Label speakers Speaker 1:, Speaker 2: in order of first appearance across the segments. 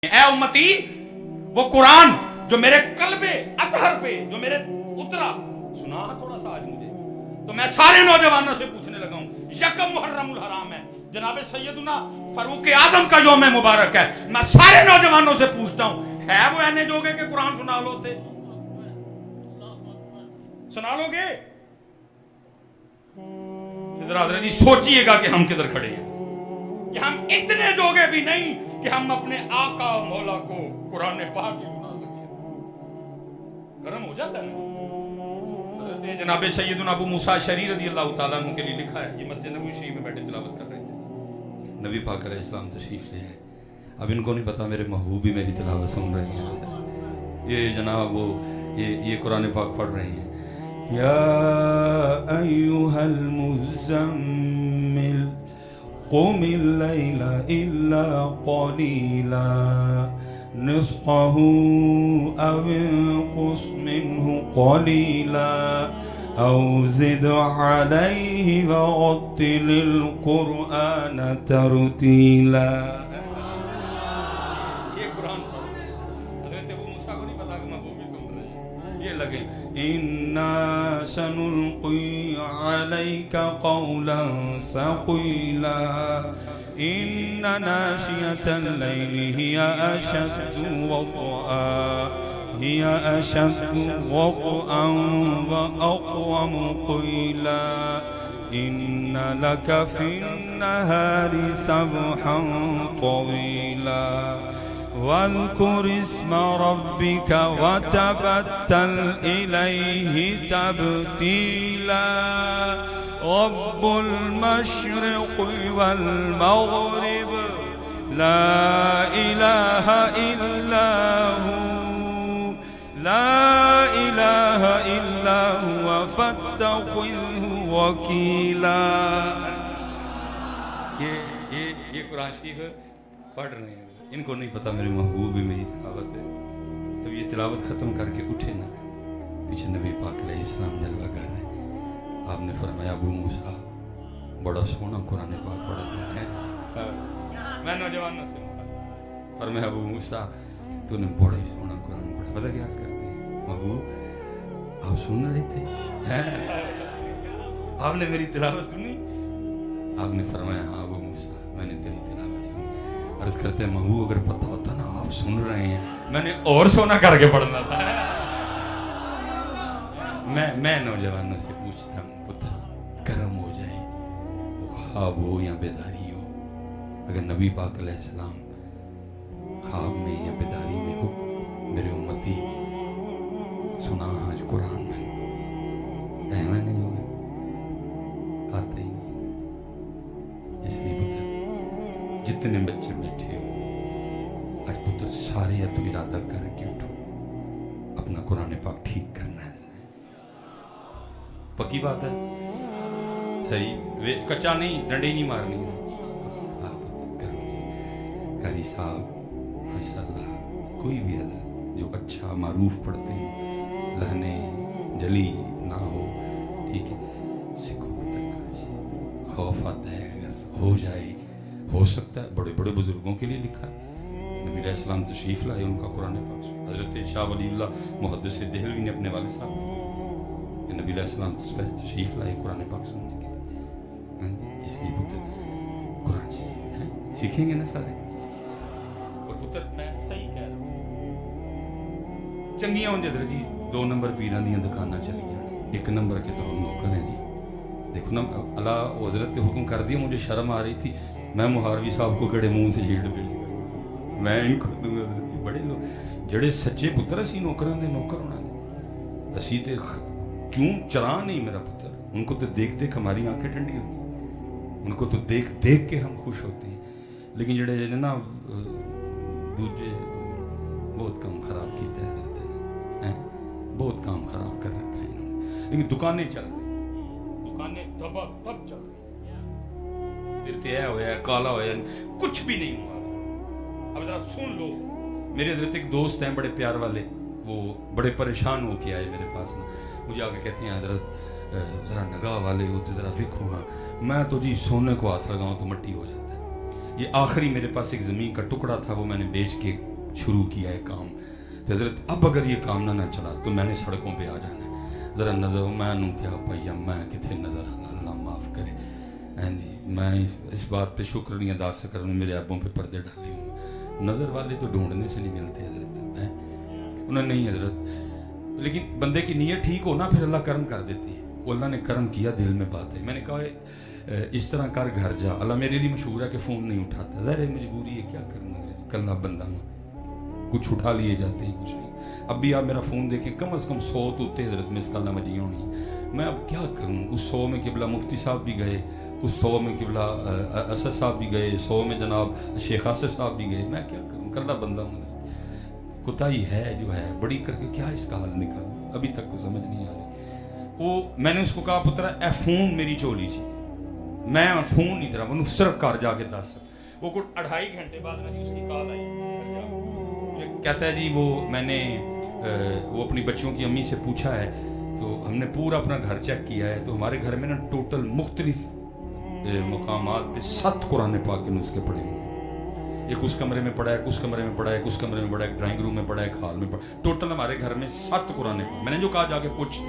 Speaker 1: اے امتی وہ قرآن جو میرے قلبے اطہر پہ جو میرے اترا سنا تھوڑا سا آج مجھے تو میں سارے نوجوانوں سے پوچھنے لگا ہوں. یکم محرم الحرام ہے جناب سیدنا فاروق اعظم کا یوم مبارک ہے. میں سارے نوجوانوں سے پوچھتا ہوں ہے وہ اینے جوگے کہ قرآن سنا لو تے سنا لو گے؟ ادھر حضرت جی سوچئے گا کہ ہم کدھر کھڑے ہیں کہ ہم اتنے جوگے بھی نہیں کہ ہم اپنے آقا و مولا کو قرآن پاک ہی سنا سکیں. گرم ہو جاتا ہے. حضرت جناب سیدنا ابو موسیٰ اشعری رضی اللہ تعالیٰ عنہ کے لیے لکھا ہے. یہ مسجد نبوی شریف میں بیٹھے تلاوت کر رہے تھے. نبی پاک علیہ السلام تشریف لے آئے. اب ان کو نہیں پتا میرے محبوب بھی میری تلاوت سن رہے ہیں. یہ جناب وہ یہ قرآن پاک پڑھ رہے ہیں. یا ایھا المزمل قم اللیل الا قلیلا نصفه او انقص منه قلیلا او زد علیہ ورتل القرآن ترتیلا. یہ قرآن حضرت ابو موسیٰ کو نہیں پتا کہ میں وہ بھی سن رہے ہیں. یہ لگے اِنَّا سَنُلْقِي عَلَيْكَ قَوْلًا ثَقِيلًا إِنَّ نَاشِئَةَ اللَّيْلِ هِيَ أَشَدُّ وَطْئًا وَأَقْوَمُ قِيلًا إِنَّ لَكَ فِي النَّهَارِ سَبْحًا طَوِيلًا واذكر اسم ربك وتبتل إليه تبتيلا رب المشرق والمغرب لا إله إلا هو لا إله إلا هو فاتخذه وكيلا. یہ قرآن شریف پڑھ رہے ہیں. ان کو نہیں پتا میرے محبوب بھی میری تلاوت ہے. جب یہ تلاوت ختم کر کے اٹھے نا پیچھے نبی پاک علیہ السلام جلوہ کر رہے. آپ نے فرمایا ابو موسیٰ بڑا سونا قرآن پاک پڑھا ہے. میں نوجوانوں سے فرمایا ابو موسیٰ تو نے بڑا سونا قرآن پڑھا. پتہ کیا عرض کرتے ہیں محبوب آپ سن رہے تھے آپ نے میری تلاوت سنی. آپ نے فرمایا ہاں ابو موسیٰ میں نے تیری تلاوت سنی. عرض کرتے ہیں محبوب اگر پتا ہوتا نا آپ سن رہے ہیں میں نے اور سونا کر کے پڑھنا تھا. میں نوجوانوں سے پوچھتا ہوں پتر گرم ہو جائے وہ خواب ہو یا بیداری ہو اگر نبی پاک علیہ السلام خواب میں یا بیداری میں ہو میرے امتی سنا آج قرآن میں احمد نہیں ہوگا آتے ہی نہیں. اس لیے پتر جتنے بچے بیٹھے ہو آج پتر سارے تو ارادہ کر کے اٹھو اپنا قرآن پاک ٹھیک کرنا ہے. پکی بات ہے صحیح کچا نہیں ڈنڈی نہیں مارنی ہے. کرو جی قاری صاحب ماشاءاللہ کوئی بھی حضرت جو اچھا معروف پڑھتے ہیں لہنے جلی نہ ہو ٹھیک ہے سکھو پتر خوف آتا ہے اگر ہو جائے ہو سکتا ہے. بڑے بڑے بزرگوں کے لیے لکھا ہے. نبی علیہ السلام تشریف لائے ان کا قرآن پاک حضرت شاہ ولی اللہ محدث دہلوی نے اپنے والد صاحب کہ نبی علیہ السلام تشریف لائے قرآن پاک سننے کے لیے. اس لیے پتر قرآن سیکھیں گے نا سارے. اور پتر میں صحیح کہہ رہا ہوں چنگیاں ہوں حضرت جی 2 نمبر پیران دیاں دکاناں چلی جان 1 نمبر کے تو ہم نوکر ہیں جی. دیکھو نا اللہ حضرت نے حکم کر دیا. مجھے شرم آ رہی تھی میں مہاروی صاحب کو کڑے منہ سے شیٹ پیش کر میں ان کو دوں گا. بڑے لوگ جڑے سچے پتر اسی نوکراں دے نوکر ہونا دے اسی تے چون چراں نہیں میرا پتر. ان کو تو دیکھ دیکھ ہماری آنکھیں ٹھنڈی ہوتی ہیں. ان کو تو دیکھ دیکھ کے ہم خوش ہوتے ہیں. لیکن جڑے نا دوجے بہت کام خراب کیتا ہے حضرت نے بہت کام خراب کر رکھا ہے انہوں نے. لیکن دکانیں چل رہی دکانیں دبا دب چل رہی تیرتے ہویا ہے کالا ہویا ہے کچھ بھی نہیں ہوا. اب ذرا سن لو میرے حضرت ایک دوست ہیں بڑے پیار والے وہ بڑے پریشان ہو کے آئے میرے پاس نا. مجھے آگے کہتے ہیں حضرت ذرا نگاہ والے ہوتے ذرا فکر ہوا میں تو جی سونے کو ہاتھ لگاؤں تو مٹی ہو جاتا ہے. یہ آخری میرے پاس ایک زمین کا ٹکڑا تھا, وہ میں نے بیچ کے شروع کیا ہے کام. تو حضرت اب اگر یہ کام نہ چلا تو میں نے سڑکوں پہ آ جانا ہے. ذرا نظر میں نوں کیا بھیا میں کتنے نظر آنا, اللہ معاف کرے. جی میں اس بات پہ شکر نہیں ادا سے کروں, میرے عیبوں پہ پردے ڈالے ہوں. نظر والے تو ڈھونڈنے سے نہیں ملتے حضرت, انہوں نے نہیں حضرت. لیکن بندے کی نیت ٹھیک ہو نا, پھر اللہ کرم کر دیتی ہے. وہ اللہ نے کرم کیا, دل میں بات ہے. میں نے کہا اس طرح کر گھر جا. اللہ میرے لیے مشہور ہے کہ فون نہیں اٹھاتا, ظاہر مجبوری ہے, کیا کروں گا, کل بندہ ہوں, کچھ اٹھا لیے جاتے ہیں کچھ نہیں. اب بھی آپ میرا فون دیکھیں, کم از کم 100 تو ہوتے حضرت میں اس کالہ مجھے ہونی ہے. میں اب کیا کروں, اس 100 میں قبلہ مفتی صاحب بھی گئے, اس 100 میں قبلہ اسد صاحب بھی گئے, 100 میں جناب شیخ آصف صاحب بھی گئے. میں کیا کروں, کلہ بندہ ہوں. کوتاہی ہے جو ہے, بڑی کر کے کیا اس کا حل نکالوں, ابھی تک کو سمجھ نہیں آ رہی. وہ میں نے اس کو کہا پترا اے فون میری چولی سی, میں فون نہیں تیرا, میں صرف کر جا کے دس. وہ کچھ 2.5 گھنٹے بعد میں اس کی کال آئی, کہتا ہے جی وہ میں نے وہ اپنی بچوں کی امی سے پوچھا ہے, تو ہم نے پورا اپنا گھر چیک کیا ہے, تو ہمارے گھر میں نا ٹوٹل مختلف مقامات پہ 7 قرآن پاک کے نسخے پڑے ہوئے. ایک اس کمرے میں پڑا ہے, اس کمرے میں پڑا ہے, اس کمرے میں پڑا ہے, ایک ڈرائنگ روم میں پڑا ہے, ایک ہال میں پڑا ہے. ٹوٹل ہمارے گھر میں 7 قرآن پاک. میں نے جو کہا جا کے پوچھ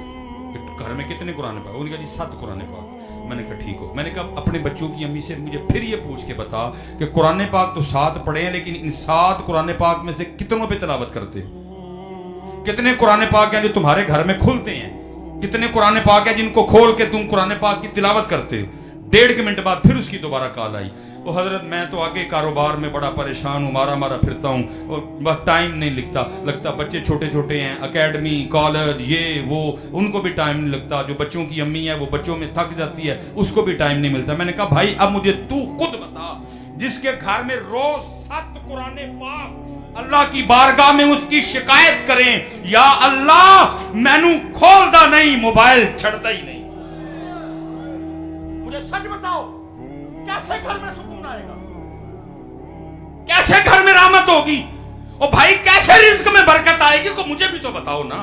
Speaker 1: گھر میں کتنے قرآن پاک, انہوں نے کہا جی 7 قرآن پاک. میں نے کہا ٹھیک ہو. میں نے کہا اپنے بچوں کی امی سے مجھے پھر یہ پوچھ کے بتا کہ قرآن پاک تو 7 پڑھے ہیں, لیکن ان 7 قرآن پاک میں سے کتنوں پہ تلاوت کرتے, کتنے قرآن پاک ہیں جو تمہارے گھر میں کھلتے ہیں, کتنے قرآن پاک ہیں جن کو کھول کے تم قرآن پاک کی تلاوت کرتے ہو. 1.5 منٹ بعد پھر اس کی دوبارہ کال آئی. وہ حضرت میں تو آگے کاروبار میں بڑا پریشان ہوں, مارا پھرتا ہوں, اور بس ٹائم نہیں لگتا. بچے چھوٹے چھوٹے ہیں, اکیڈمی کالج یہ وہ, ان کو بھی ٹائم نہیں لگتا. جو بچوں کی امی ہے وہ بچوں میں تھک جاتی ہے, اس کو بھی ٹائم نہیں ملتا. میں نے کہا بھائی اب مجھے تو خود بتا, جس کے گھر میں روز 7 قرآن پاک اللہ کی بارگاہ میں اس کی شکایت کریں, یا اللہ مینو کھولدا نہیں, موبائل چھڑتا ہی نہیں. مجھے سچ بتاؤ کیسے گھر میں سکون آئے گا, کیسے گھر میں رحمت ہوگی, اور بھائی کیسے رزق میں برکت آئے گی, کو مجھے بھی تو بتاؤ نا.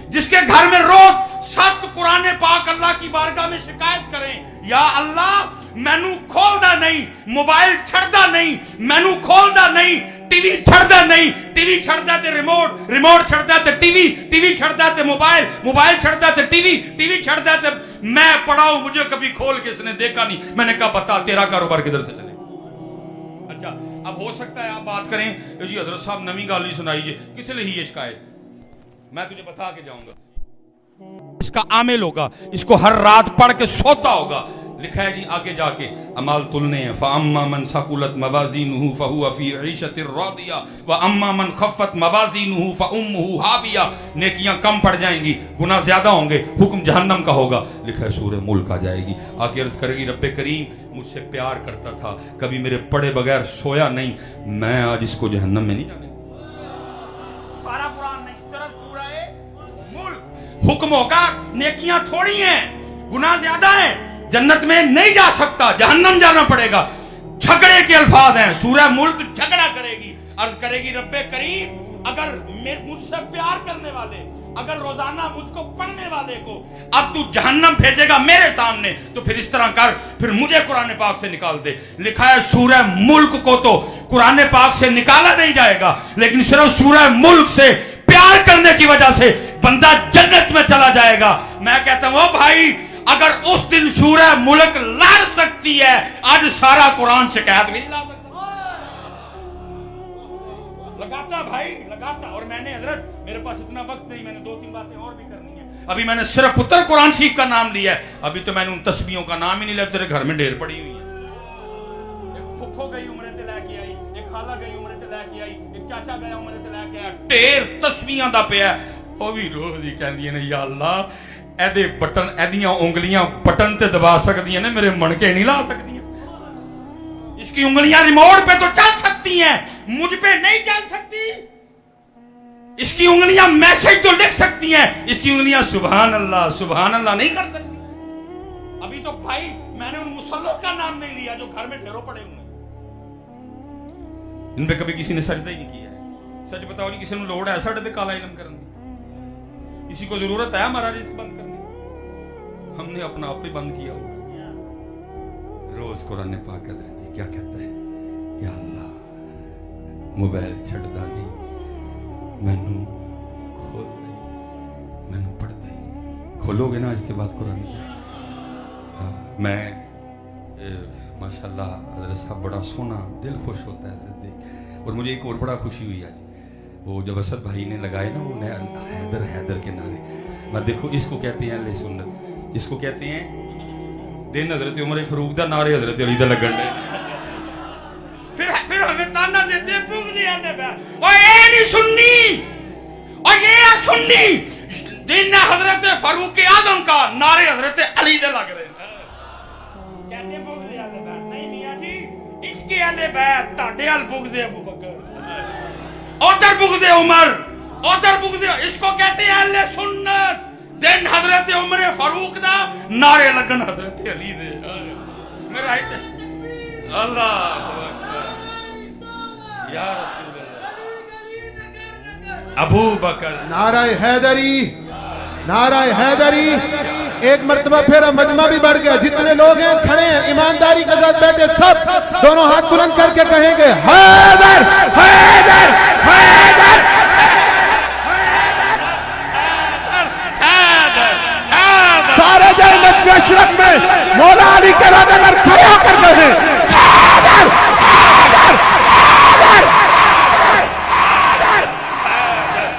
Speaker 1: جس کے گھر میں روز 7 قرآن پاک اللہ کی بارگاہ میں شکایت کریں, یا اللہ مینو کھولدا نہیں, موبائل چھڑدا نہیں, مینو کھولدا نہیں, ٹی وی چھڑدا نہیں, ٹی وی چھڑدا تے ریموٹ, ریموٹ چھڑدا تے ٹی وی, ٹی وی چھڑدا تے موبائل, موبائل چھڑدا تے ٹی وی, ٹی وی چھڑدا تے میں پڑھا ہوں, مجھے کبھی کھول کے اس نے دیکھا نہیں. میں نے کہا بتا تیرا کاروبار کدھر سے چلے. اچھا اب ہو سکتا ہے آپ بات کریں جی حضرت صاحب نمی گالی سنائیے, کس لیے یہ شکایت, میں تجھے بتا کے جاؤں گا. اس کا عامل ہوگا, اس کو ہر رات پڑھ کے سوتا ہوگا. لکھا ہے جی آگے جا کے اعمال تلنے ہیں, فَأَمَّا مَنْ ثَقُلَتْ مَوَازِينُهُ فَهُوَ فِي عِيشَةٍ رَاضِيَةٍ وَأَمَّا مَنْ خَفَّتْ مَوَازِينُهُ فَأُمُّهُ هَاوِيَةٌ. نیکیاں کم پڑ جائیں گی, گناہ زیادہ ہوں گے, حکم جہنم کا ہوگا. لکھا ہے سورہ ملک آ جائے گی, آ کے عرض کرے گی رب کریم مجھ سے پیار کرتا تھا, کبھی میرے پڑے بغیر سویا نہیں, میں آج اس کو جہنم میں نہیں جانے. سارا قرآن نہیں, صرف سورہ ملک. حکم ہوگا نیکیاں تھوڑی ہیں, گناہ زیادہ ہیں, جنت میں نہیں جا سکتا, جہنم جانا پڑے گا. جھگڑے کے الفاظ ہیں, سورہ ملک جھگڑا کرے گی, عرض کرے گی رب کریم اگر مجھ سے پیار کرنے والے, اگر روزانہ مجھ کو پڑھنے والے کو اب تو جہنم بھیجے گا میرے سامنے, تو پھر اس طرح کر, پھر مجھے قرآن پاک سے نکال دے. لکھا ہے سورہ ملک کو تو قرآن پاک سے نکالا نہیں جائے گا, لیکن صرف سورہ ملک سے پیار کرنے کی وجہ سے بندہ جنت میں چلا جائے گا. میں کہتا ہوں او بھائی اگر اس دن سورہ ملک لڑ سکتی ہے, آج سارا قرآن شکایت بھی لا سکتا, لگاتا بھائی لگاتا. اور میں نے حضرت میرے پاس اتنا وقت نہیں, میں نے 2-3 باتیں اور بھی کرنی ہیں. ابھی میں نے صرف پتر قرآن شریف کا نام لیا ہے, ابھی تو میں نے ان تسبیحوں کا نام ہی نہیں لیا, تیرے گھر میں ڈھیر پڑی ہوئی ہیں. ایک پھپھو گئی عمرے تے لے کے آئی, ایک خالہ گئی عمرے تے لے کے آئی, ایک چاچا گیا عمرے تے لے کے آیا, ڈھیر تسبیحاں دا پیا. وہ بھی روز ہی کہندی ہیں یا اللہ ایدے بٹن, ایدیاں انگلیاں بٹن تے دبا سکتی ہیں, میرے منکے نہیں لا سکتی ہیں. اس کی انگلیاں ریموٹ پہ تو چل سکتی ہیں, مجھ پہ نہیں چل سکتی. اس کی انگلیاں میسج تو لکھ سکتی ہیں, اس کی انگلیاں سبحان اللہ نہیں کر سکتی. ابھی تو بھائی میں نے ان مسلوں کا نام نہیں لیا جو گھر میں ڈھیروں پڑے ہوئے ہیں, ان پہ کبھی کسی نے سجدہ ہی نہیں کیا ہے. سچ بتاؤ جی, کسی نے لوڑ ہے ساڈے تے کالا علم کرنے, کسی کو ضرورت ہے ہمارا رزق بند کرنے, ہم نے اپنا آپ ہی بند کیا ہوا. روز قرآن پاک حضرت جی کیا کہتا ہے, या अल्लाह मोबाइल छड्डदा नहीं, मैनू खोल दे, मैनू पढ़ दे। खोलोगे ना आज के बाद कुरान? हाँ, मैं माशाल्लाह हज़रत साहब बड़ा सोना, दिल खुश होता है हज़रत देख। और मुझे एक और बड़ा खुशी हुई आज, वो जब असद भाई ने लगाए ना वो नया हैदर हैदर के नारे, मैं देखो इसको कहते हैं अहले सुन्नत, इसको कहते हैं दिन हज़रत उमर फारूक दा नारे हज़रत अली दा लगन दे। फिर हमें ताना देते भूख दे आंदे पे ओए ये नहीं सुन्नी और ये सुन्नी, दिन हज़रत फारूक आज़म का नारे हज़रत अली दे लग रहे हैं। कहते भूख दे आंदे पे नहीं मियां जी, इसके अहले बैत ताडे अल भूख दे अबू बकर, उधर भूख दे उमर, उधर भूख दे, इसको कहते हैं अहले सुन्नत। दिन हज़रत उमर फारूक दा नारे लगन हज़रत अली दे। मेरा अल्लाह या रसूल अल्लाह अबू बकर
Speaker 2: नाराए हैदरी, नाराए हैदरी। एक मर्तबा फिर मजमा भी बढ़ गया, जितने लोग हैं खड़े हैं ईमानदारी के साथ बैठे सब दोनों हाथ बुलंद करके कहेंगे हैदर हैदर हैदर। सारे जय मस्जिद अशरफ में मौला अली के राज़गर खड़े होकर कहें हैदर हैदर हैदर।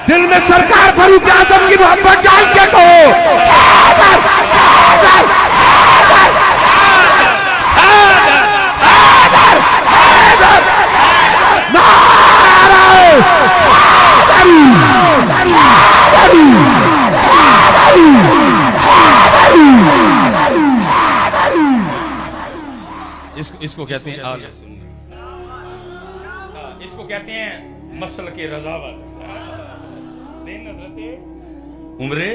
Speaker 2: दिल में सरकार फारूक आज़म की मोहब्बत डाल के कहो हैदर हैदर हैदर हैदर हैदर हैदर। नारे हैदरी हैदरी हैदरी।
Speaker 1: इसको कहते हैं आले सुन्नत, इसको कहते हैं मसल के रज़ावत। दिन हज़रत उमरे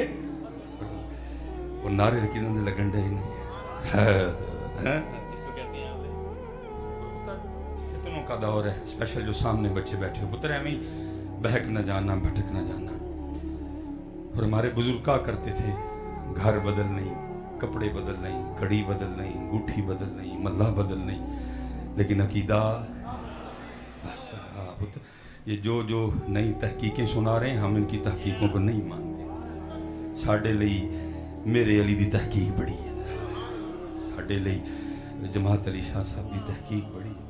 Speaker 1: वो नारे किधर लगन दे नहीं है, इसको कहते हैं आले। फितनों का दौर है, स्पेशल जो सामने बच्चे बैठे हो पुत्र, हमें बहक न जाना भटक न जाना। और हमारे बुजुर्ग क्या करते थे, घर बदल नहीं, कपड़े बदल नहीं, घड़ी बदल नहीं, अंगूठी बदल नहीं, मल्ला बदल नहीं, लेकिन अकीदा बस। पुत्र ये जो नई तहकीकें सुना रहे हैं, हम इनकी तहकीकों को नहीं मानते। साढ़े लिए मेरे अली दी तहकीक बड़ी है, साढ़े लिए जमात अली शाह साहब की तहकीक बड़ी है।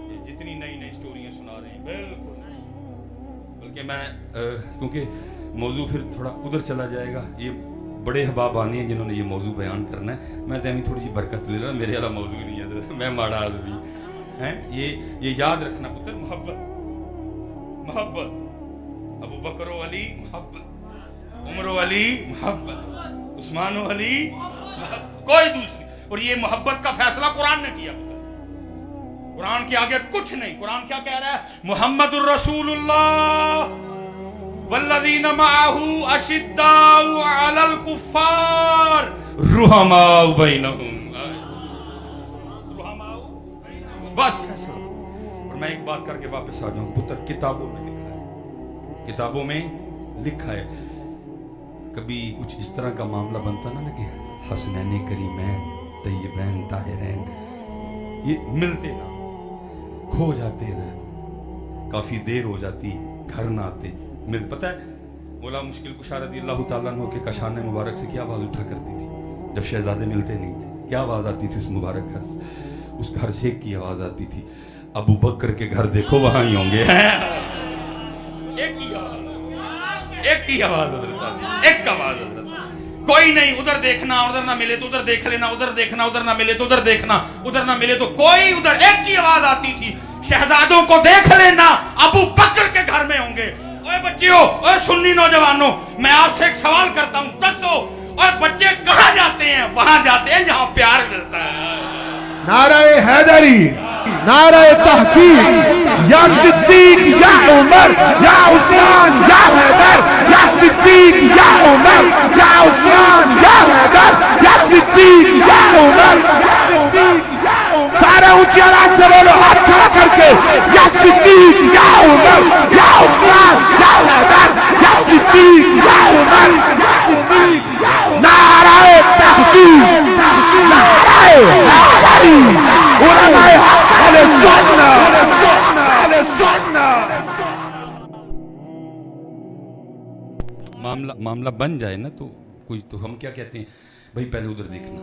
Speaker 1: ये जितनी नई नई स्टोरियां सुना रहे हैं बिल्कुल, बल्कि मैं क्योंकि मौजू फिर थोड़ा उधर चला जाएगा, ये बड़े अहबाब आने हैं जिन्होंने ये मौजू बयान करना है, मैं तो अभी थोड़ी सी बरकत ले रहा, मेरे वाला मौजू नहीं है, मैं माड़ा आदमी हैं। ये याद रखना पुत्र, मोहब्बत मोहब्बत, अबू बकर अली मोहब्बत, उमर अली मोहब्बत, उस्मान अली कोई दूसरी। और ये मोहब्बत का फैसला कुरान ने किया पुत्र, कुरान के आगे कुछ नहीं। कुरान क्या कह रहा है, मुहम्मदुर रसूलुल्लाह वल्लज़ीना मअहू अशिद्दाउ अलल कुफ्फार रुहमाउ बैनहुम। बस फैसला। और मैं एक बात करके वापस आ जाऊं पुत्र, किताबों में लिखा है, किताबों में लिखा है, कभी कुछ इस तरह का मामला बनता ना कि हसनैन करीमैन तय्यबैन ताहिरैन ये मिलते ना, खो जाते इधर, काफी देर हो जाती, घर ना आते, मिल। पता है मौला मुश्किल कुशा रज़ियल्लाहु ताला अन्हु के कशान मुबारक से क्या आवाज़ उठा करती थी जब शहजादे मिलते नहीं थे? क्या आवाज़ आती थी उस मुबारक घर से? उस घर से एक की आवाज़ आती थी, अबू बकर के घर देखो वहां ही होंगे। एक ही आवाज़, एक ही आवाज़, एक आवाज़, कोई नहीं। उधर देखना, उधर ना मिले तो उधर देख लेना, उधर देखना, उधर ना मिले तो उधर देखना, उधर ना मिले तो कोई उधर। एक ही आवाज़ आती थी, शहजादों को देख लेना, अबू बकर के घर में होंगे। ओए बच्चियों, ओए सुन्नी नौजवानों, मैं आपसे एक सवाल करता हूं, दस दो, और बच्चे कहां जाते हैं? वहां जाते हैं जहां प्यार मिलता है।
Speaker 2: नाराए हैदरी, नाराए तहकीक, या सिद्दीक या उमर या उस्मान या हैदर, या सिद्दीक या उमर या उस्मान या हैदर, या सिद्दीक या उमर। सारे ऊंची आवाज से बोलो, हाथ खड़ा करके, या सिद्दीक या उमर या उस्मान या हैदर, या सिद्दीक या उमर या सिद्दीक। नाराए तहकीक, नाराए हैदरी, उलमाए अहले सुन्नत।
Speaker 1: मामला बन जाए ना तो कोई, तो हम क्या कहते हैं भाई पहले उधर देखना,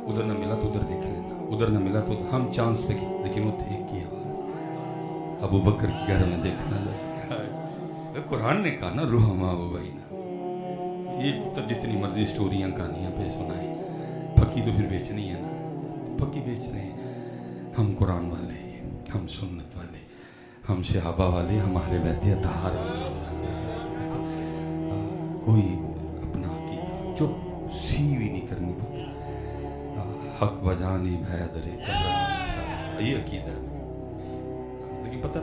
Speaker 1: उधर ना मिला तो उधर देख लेना, उधर ना मिला तो हम चांस पे की, लेकिन वो थे की आवाज अबू बकर के घर में देखना लगे। कुरान ने कहा ना रुहमा हो गई ना, ये तो जितनी मर्जी स्टोरियां कहानियां पे सुनाए, फकी तो फिर बेचनी है ना, फकी बेच रहे हैं। हम कुरान वाले, हम सुन्नत वाले, हम सहाबा वाले, हम अहले बैत अतहार वाले, कोई अपना अकीदा जो सी भी नहीं करनी पड़ती, हक बजानी भय दरे कर, ये अकीदा है। लेकिन पता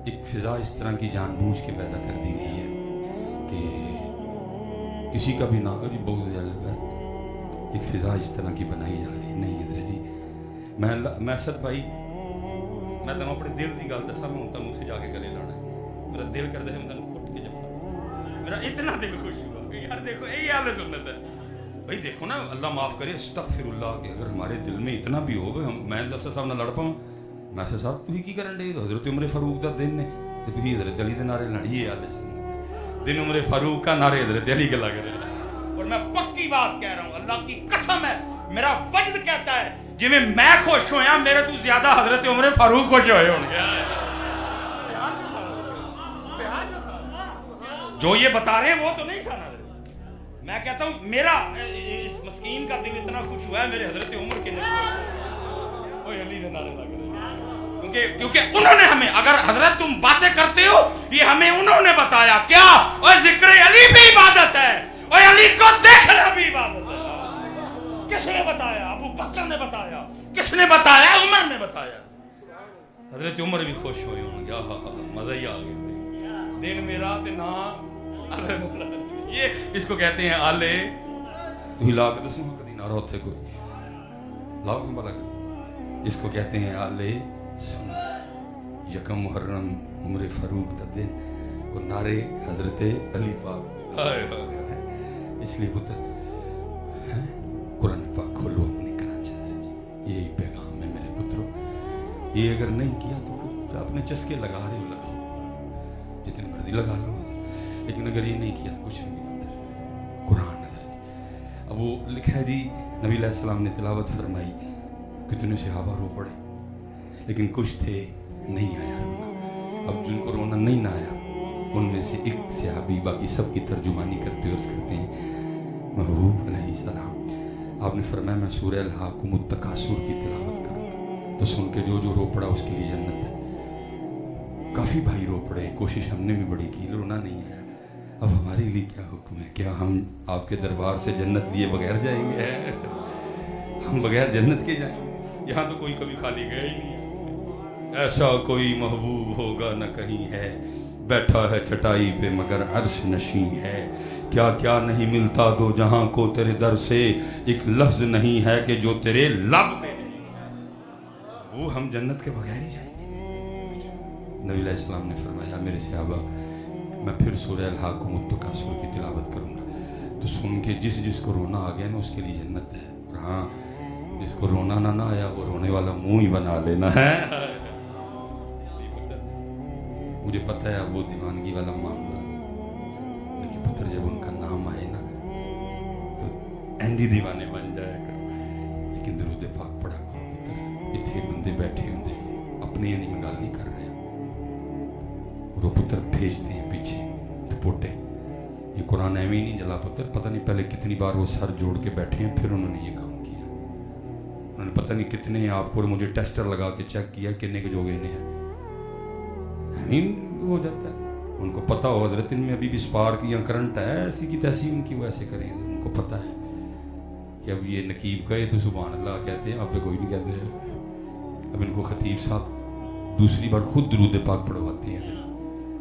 Speaker 1: एक फिजा इस तरह की जानबूझ के पैदा कर दी गई है कि किसी का भी ना जी बहुत ज़्यादा एक फिजा इस तरह की बनाई जा रही है। नहीं हज़रत जी, मैं सर भाई मैं तेन अपने दिल की गल दसा, मैं तुम उत्थे जाके गले लाना, मेरा दिल करता है मैं तेन कुट के जफा, मेरा इतना दिल खुश हुआ कि यार देखो यही हाल सुन्नत है भाई। देखो ना अल्लाह माफ़ करे, अस्तगफिरुल्लाह कि अगर हमारे दिल में इतना भी हो गए, मैं दसा साहब ना लड़ पाऊँ, मैं साहब तुम की करन डे, हज़रत उमर फारूक का दिन ने तो तुम हज़रत अली के नारे लाने, ये हाल है दिन उमर फारूक का नारे हज़रत अली के लग रहे। और मैं पक्की बात कह रहा हूँ, अल्लाह की कसम है, मेरा वजद कहता है जिवें मैं खुश होया मेरे तो ज्यादा हज़रत उमर फारूक खुश होए होंगे। जो ये बता रहे हैं वो तो नहीं था ना, मैं कहता हूँ मेरा इस मस्कीन का दिल इतना खुश हुआ है मेरे हज़रत उमर के अली के नारे लग रहे, क्योंकि उन्होंने हमें, अगर हजरत तुम बातें करते हो ये हमें उन्होंने बताया क्या, और जिक्र अली भी इबादत है और अली को देखना भी इबादत है। किसने बताया? अबू बकर ने बताया। किसने बताया? उमर ने बताया। हजरत उमर भी खुश हुए होंगे, मजा ही आ गया, दिन मेरा ते ना ये इसको कहते हैं आले हिला के दसो कदी नारा उथे कोई लाओ भला, इसको कहते हैं आले यकम मुहर्रम उमर फारूक का दिन और नारे हजरत अली पाक। हाय हाय, इसलिए पुत्र कुरान पाक खोलो अपने कराची, यही पैगाम है मेरे पुत्रों। ये अगर नहीं किया तो फिर अपने चस्के लगा रहे हो, लगाओ जितनी मर्जी लगा लो, लेकिन अगर ये नहीं किया तो कुछ नहीं पुत्र। कुरान अब वो लिखा है जी, नबी अलैहि सलाम ने तिलावत फरमाई, कितने सहाबा रो पड़े, लेकिन कुछ थे नहीं आया रोना। अब जिनको रोना नहीं ना आया उनमें से एक सहाबी बाकी सब की तर्जुमानी करते हुए करते हैं, महबूब अलैहिस्सलाम आपने फरमाया मैं सूरह अल-हाकुमुत तकासुर की तिलावत करूँगा, तो सुन के जो जो रो पड़ा उसके लिए जन्नत है। काफ़ी भाई रो पड़े, कोशिश हमने भी बड़ी की, रोना नहीं आया। अब हमारे लिए क्या हुक्म है? क्या हम आपके दरबार से जन्नत लिए बगैर जाएंगे? हम बगैर जन्नत के जाएंगे? यहाँ तो कोई कभी खाली गया ही नहीं है। ऐसा कोई महबूब होगा न कहीं है, बैठा है चटाई पे मगर अर्श नशी है। क्या क्या नहीं मिलता दो जहां को तेरे दर से, एक लफ्ज नहीं है कि जो तेरे लब पे नहीं। वो हम जन्नत के बगैर ही जाएंगे। नबी अलैहि सलाम ने फरमाया मेरे सहाबा मैं फिर सूरह अल-हाकुमुत तकासुर की तिलावत करूँगा, तो सुन के जिस जिसको रोना आ गया ना उसके लिए जन्नत है। और हाँ, जिसको रोना ना आया वो रोने वाला मुंह ही बना लेना है। मुझे पता है अब वो दीवानगी वाला मामला, लेकिन पुत्र जब उनका नाम आए ना तो एंडी दीवाने बन जाया करो। लेकिन दरूद पाक पढ़ा करो पुत्र। इतने बंदे बैठे होंगे अपने यानी में गल नहीं कर रहे, और वो पुत्र भेजते हैं पीछे रिपोर्टें, ये कुरान एवं ही नहीं जला पुत्र। पता नहीं पहले कितनी बार वो सर जोड़ के बैठे हैं, फिर उन्होंने ये काम किया। उन्होंने पता नहीं कितने आपको मुझे टेस्टर लगा के चेक किया कितने के जोगे ने हो जाता है। उनको पता हो हजरत इनमें अभी भी स्पार्क या करंट है, ऐसी की तैसी उनकी वो ऐसे करें। उनको पता है कि अब ये नकीब कहे तो सुभान अल्लाह कहते हैं, आप पे कोई नहीं कहते हैं। अब इनको खतीब साहब दूसरी बार खुद दरूद पाक पढ़वाते हैं।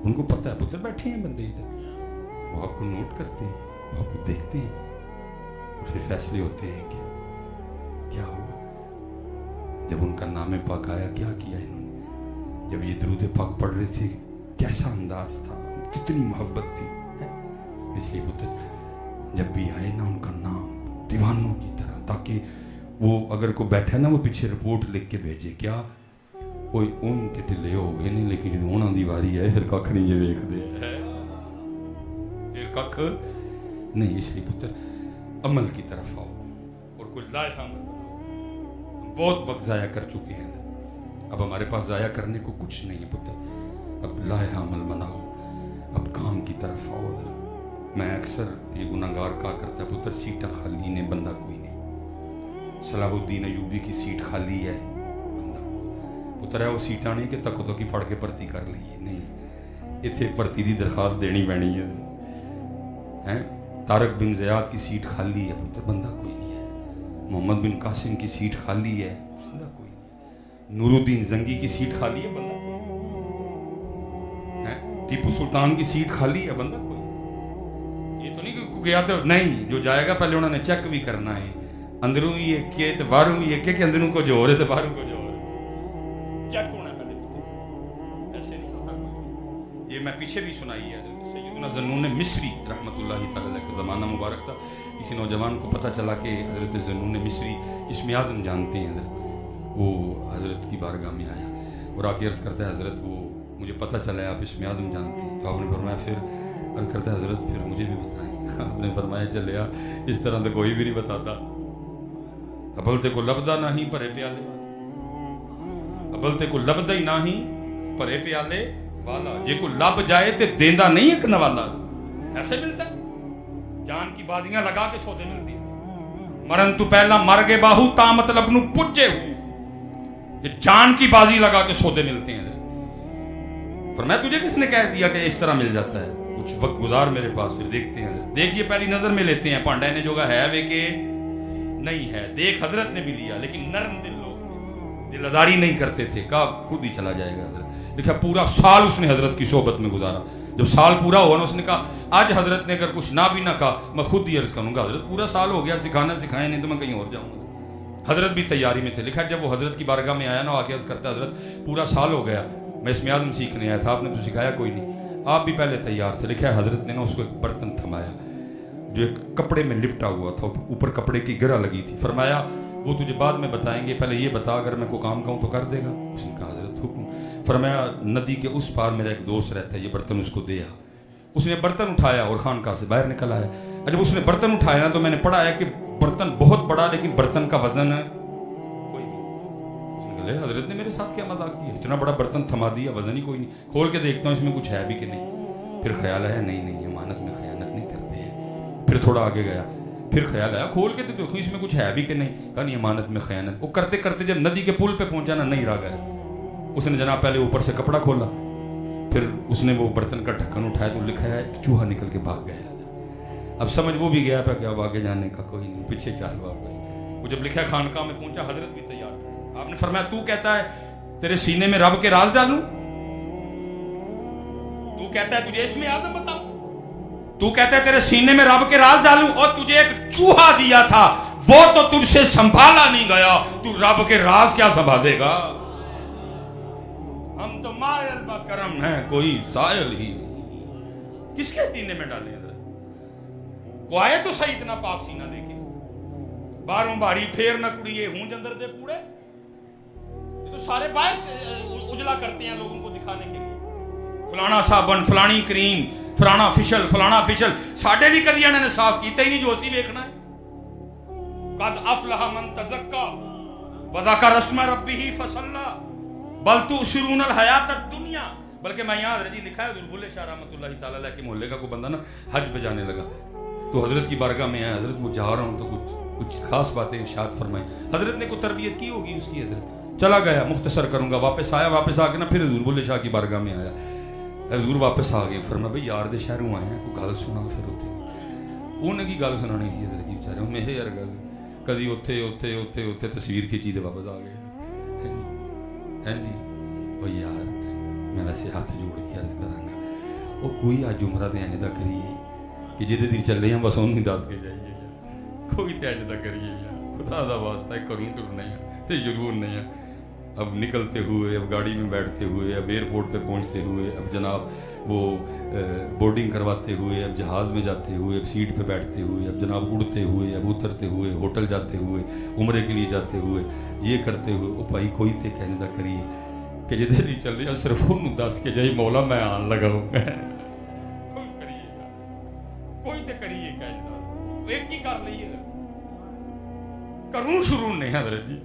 Speaker 1: उनको पता है पुत्र बैठे हैं बंदे इधर, वो आपको नोट करते हैं, वो आपको देखते हैं, और फिर फैसले होते हैं कि क्या हुआ। जब उनका नाम पाक आया क्या किया इन्होंने, जब ये दरूद पाक पढ़ रहे थे कैसा अंदाज था, कितनी मोहब्बत थी। इसलिए पुत्र जब भी आए ना उनका नाम दीवानों की तरह, ताकि वो अगर कोई बैठा ना वो पीछे रिपोर्ट लिख के भेजे, क्या कोई उन ढिले हो गए नहीं, लेकिन जो उन्होंने दी वारी है फिर कख नहीं जे वेखदे। दुख नहीं। इसलिए पुत्र अमल की तरफ आओ और कोई लायक अमल बनाओ। हम बहुत वक्त ज़ाया कर चुके हैं, अब हमारे पास ज़ाया करने को कुछ नहीं है पुत्र। अब लायक अमल बनाओ, अब काम की तरफ आओ। मैं अक्सर ये गुनाहगार कहा करता है पुत्र सीटा खाली ने बंदा कोई नहीं। सलाहुद्दीन अयूबी की सीट खाली है, बंदा पुत्र है वो सीटा नहीं कि तको तकी फड़ के भर्ती कर ली है, नहीं। इतने भर्ती की दरखास्त देनी पैनी है हैं। तारक बिन ज़ियाद की सीट खाली है पुत्र, बंदा कोई नहीं है। मोहम्मद बिन कासिम की सीट खाली है, बंदा कोई नहीं। नूरुद्दीन जंगी की सीट खाली है, बंदा कोई है। टीपू सुल्तान की सीट खाली है, बंदा कोई। ये तो नहीं कि गया तो नहीं, जो जाएगा पहले उन्होंने चेक भी करना है, अंदरों ही एक के तो बाहरों ही एक के अंदरों को जोर है तो बाहरों को जोर है, चेक होना पहले। ऐसे नहीं होता। ये मैं पीछे भी सुनाई है, सैयदना ज़न्नून मिस्री रहमतुल्लाहि तआला अलैह का ज़माना मुबारक था। किसी नौजवान को पता चला कि हज़रत ज़न्नून मिस्री इस्म आज़म जानते हैं हज़रत, वो हज़रत की बारगाह में आया और आके अर्ज़ करता है हज़रत वो मुझे पता चला है आप इस्म आज़म जानते हैं। तो आपने फरमाया फिर अर्ज़ करता है हज़रत फिर मुझे भी बताएं। आपने फरमाया चल या इस तरह तो कोई भी नहीं बताता। अबलते को लबदा नहीं भरे प्याले, अबलते को लबदा ही नहीं भरे प्याले वाला, जे को लब जाए तो देंदा नहीं एक नवाला। ऐसे मिलता है, जान की बाजियां लगा के सौदे मिलती है। मरन तू पहला मर गए बाहू ता मतलब नू पुजे हूं, ये जान की बाजी लगा के सौदे मिलते हैं। पर मैं तुझे किसने कह दिया कि इस तरह मिल जाता है? कुछ वक्त गुजार मेरे पास, फिर देखते हैं। देखिए पहली नजर में लेते हैं पांडा ने जोगा है वे के नहीं है। देख हजरत ने भी लिया लेकिन नरम दिल लोग दिल आजारी नहीं करते थे, कहा खुद ही चला जाएगा हजरत। देखा पूरा साल उसने हजरत की सोहबत में गुजारा। जब साल पूरा हुआ ना उसने कहा आज हजरत ने अगर कुछ ना भी ना कहा मैं खुद ही अर्ज करूंगा। हजरत पूरा साल हो गया, सिखाना सिखाया नहीं तो मैं कहीं और जाऊंगा। हजरत भी तैयारी में थे। लिखा जब वो हजरत की बारगाह में आया ना आके अर्ज करता हजरत पूरा साल हो गया मैं इसमें आज़म सीखने आया था, आपने तो सिखाया कोई नहीं, आप भी पहले तैयार थे। लिखा है हजरत ने ना उसको एक बर्तन थमाया जो एक कपड़े में लिपटा हुआ था, ऊपर कपड़े की गिरा लगी थी। फरमाया वो तुझे बाद में बताएंगे, पहले ये बता अगर मैं कोई काम कहूँ तो कर देगा। उसने कहा हजरत हुक्म। फरमाया नदी के उस पार मेरा एक दोस्त रहता है, ये बर्तन उसको दे आ। उसने बर्तन उठाया और खानकाह से बाहर निकल आया। जब उसने बर्तन उठाया ना तो मैंने पढ़ा है कि बर्तन बहुत बड़ा लेकिन बर्तन का वजन कोई नहीं। हजरत ने मेरे साथ क्या मजाक किया, इतना बड़ा बर्तन थमा दिया, वजन ही कोई नहीं। खोल के देखता हूँ इसमें कुछ है भी कि नहीं। फिर ख्याल आया नहीं अमानत में खयानत नहीं करते हैं। फिर थोड़ा आगे गया, फिर ख्याल आया खोल के तो देखो इसमें कुछ है भी कि नहीं। कहा नहीं अमानत में खयानत। वो करते करते जब नदी के पुल पे पहुंचा ना नहीं रह गया। उसने जनाब पहले ऊपर से कपड़ा खोला, फिर उसने वो बर्तन का ढक्कन उठाया तो लिखा है एक चूहा निकल के भाग गया। अब समझ वो भी गया था कि अब आगे जाने का कोई नहीं, पीछे चल वापस। वो जब लिखा खानकाह में पहुंचा हजरत भी तैयार। आपने फरमाया तू कहता है तेरे सीने में रब के राज डालूं, तू कहता है तुझे इसमें आज़म बताऊं, तू कहता है तेरे सीने में रब के राज डालूं और तुझे एक चूहा दिया था वो तो तुझसे संभाला नहीं गया, तू रब के राज क्या संभालेगा? हम तो मायल करम है कोई सायल ही नहीं। किसके सीने में डाले वो आए तो सही इतना पाक सीना लेके बारों बारी फेर न कुड़िए हूं अंदर दे कूड़े। ये तो सारे बाहर से उजला करते हैं लोगों को दिखाने के लिए, फलाना साबन फलानी क्रीम फलाना फिशल साढ़े भी कदी इन्होंने साफ किया ही नहीं जो असी देखना है। कद अफलह मन तज़क्का व ज़करा रस्म रब्बिही फसल्ला बल तुसिरूनल हयातद दुनिया। बल्कि मैं यहाँ हजरत जी लिखा है बुलबुल शाह रहमतुल्लाहि तआला अलैह के मोहल्ले का कोई बंदा ना हज पे जाने लगा तो हजरत की बारगाह में आया। हजरत वो जा रहा हूँ तो कुछ खास बातें इरशाद फरमाई। हजरत ने कोई तरबियत की होगी उसकी, हजरत चला गया मुख्तसर करूँगा, वापस आया, वापस आके ना फिर बुलबुल शाह की बारगाह में आया। हजूर वापस आ गए, फरमाया भाई यार दे शहरों आए हैं कोई गल सुना। फिर उत्थे उन्हें की गल सुनानी सी हजरत जी बेचारे मेरे यार गल कदी उत्थे उत्थे उत्थे उत्थे तस्वीर खिंची तो वापस आ गए। हैं जी ओ यार मैं वैसे हाथ जोड़ के अर्ज करांगा वो कोई अज उमरा तो इंज दा करिए कि जिहदे दी चले हैं बस उन्होंने दस के जाइए, कोई तो इंज दा करिए यार खुदा दा वास्ता करूँ टुरना है तो जरूर नहीं है। अब निकलते हुए, अब गाड़ी में बैठते हुए, अब एयरपोर्ट पे पहुंचते हुए, अब जनाब वो बोर्डिंग करवाते हुए, अब जहाज़ में जाते हुए, अब सीट पे बैठते हुए, अब जनाब उड़ते हुए, अब उतरते हुए, होटल जाते हुए, उम्रे के लिए जाते हुए, ये करते हुए ओ भाई कोई तो कहने करिए कि जिधर नहीं चल रही सिर्फ उन्होंने दस के जाई मौला मैं आन लगा कोई کروں شروع نہیں حضرت جی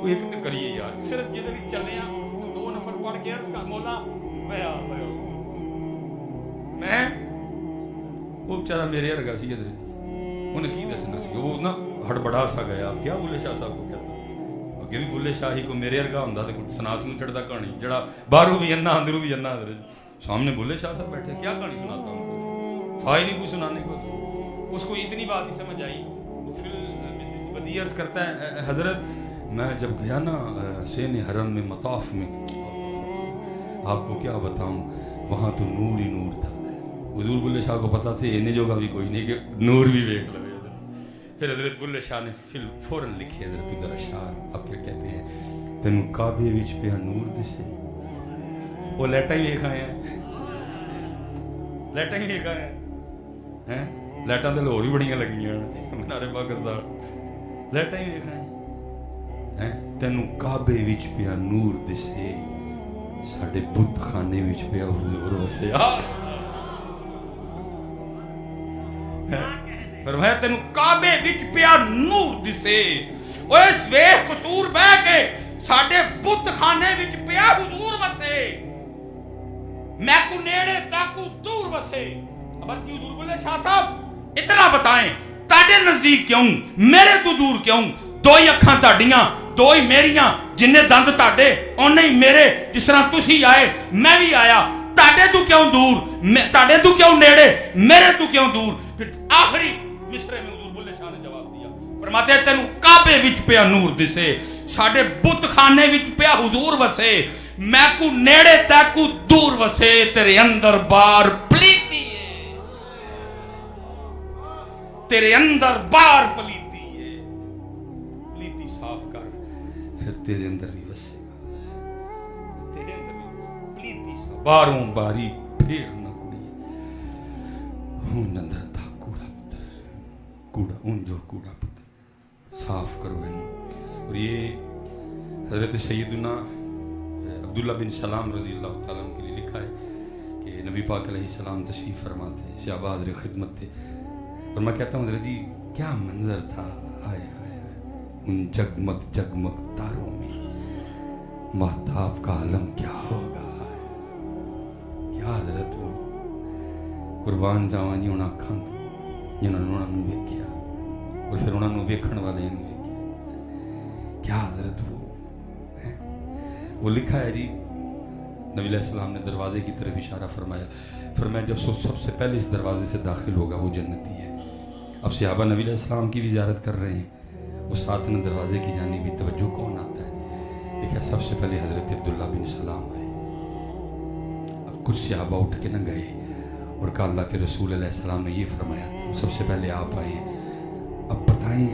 Speaker 1: ایک تو کریے یار صرف جدھر چلے ہیں دو نفر پڑھ کے عرض کر مولا میں وہ بیچارہ میرے ورگا سی حضرت جی انہیں کی دسنا سی وہ نا ہڑبڑا سا گیا کیا بلے شاہ صاحب کو کہتا اگے بھی بلے شاہ ہی کو میرے ورگا ہوندا تے سناس نوں چڑھدا کہانی جڑا باہروں بھی انا اندروں بھی انا حضرت جی سامنے بلے شاہ صاحب بیٹھے کیا کہانی سناتا ہوں تھا ہی نہیں کوئی سنانے کو اس کو اتنی بات ہی سمجھ آئی وہ پھر بدی عرض کرتا ہے حضرت میں جب گیا نا سین حرم میں مطاف میں آپ کو کیا بتاؤں وہاں تو نور ہی نور تھا حضور بلے شاہ کو پتا تھے انہیں جو بھی کوئی نہیں کہ نور بھی دیکھ لو پھر حضرت بلے شاہ نے فوراً لکھی حضرت ادھر اشعار اب کیا کہتے ہیں تینوں کعبے وچ پیا نور دسے وہ لیٹا ہی دیکھا ہے لیٹا ہی دیکھا ہے لیٹاں تے لاہور بھی بڑیاں لگیاں منارے پاکستان لیٹاں ہی دیکھا ہے تینوں کعبے وچ پیا نور دسے ساڈے بت خانے وچ پیا حضور وسے فرمایا تینوں کعبے وچ پیا نور دسے او اس ویکھ قصور بہ کے ساڈے بت خانے وچ پیا حضور وسے میں کو نیڑے تاکو دور وسے بلکہ حضور بلے شاہ صاحب اتنا بتائیں تاڈے نزدیک کیوں میرے تو دور کیوں دو ہی اکھاں تاڈیاں دو ہی میریاں جننے دند تاڈے اونے ہی میرے جس طرح تسی آئے میں بھی آیا تاڈے تو کیوں دور تاڈے تو کیوں نیڑے میرے تو کیوں دور پھر آخری مصرے میں حضور بلے شاہ نے جواب دیا فرماتے ہیں تینوں کعبے وچ پیا نور دسے ساڈے بت خانے وچ پیا حضور وسے میں کو نیڑے تاکو دور وسے تیرے اندر بار پلیتی ہے تیرے اندر بار پلیتی ہے پلیتی صاف کر پھر تیرے اندر بھی وسے گا تیرے اندر بھی پلیتی صاف باروں باری پھر نہ کڑی ہون اندر تھا کوڑا پتر کوڑا ان جو کوڑا پتر صاف کرو انہوں اور یہ حضرت سیدنا عبداللہ بن سلام رضی اللہ تعالیٰ عنہ کے لیے لکھا ہے کہ نبی پاک علیہ السلام تشریف فرما تھے شہباز خدمت تھے اور میں کہتا ہوں حضرت جی کیا منظر تھا ہائے ہائے ان جگمگ جگمگ تاروں میں مہتاب کا عالم کیا ہوگا کیا حضرت وہ قربان جاواں جی انہاں اکھاں تو جنہوں نے ویکھیا اور پھر انہوں نے ویکھن والے نے کیا حضرت وہ لکھا ہے جی نبی علیہ السلام نے دروازے کی طرف اشارہ فرمایا جب سب سے پہلے اس دروازے سے داخل ہوگا وہ جنتی ہے اب صحابہ نبی علیہ السلام کی بھی زیارت کر رہے ہیں اس ساتھ میں دروازے کی جانب توجہ کون آتا ہے دیکھا سب سے پہلے حضرت عبداللہ بن سلام آئے اب کچھ صحابہ اٹھ کے نہ گئے اور کہا اللہ کے رسول علیہ السلام نے یہ فرمایا تھا سب سے پہلے آپ آئے ہیں اب بتائیں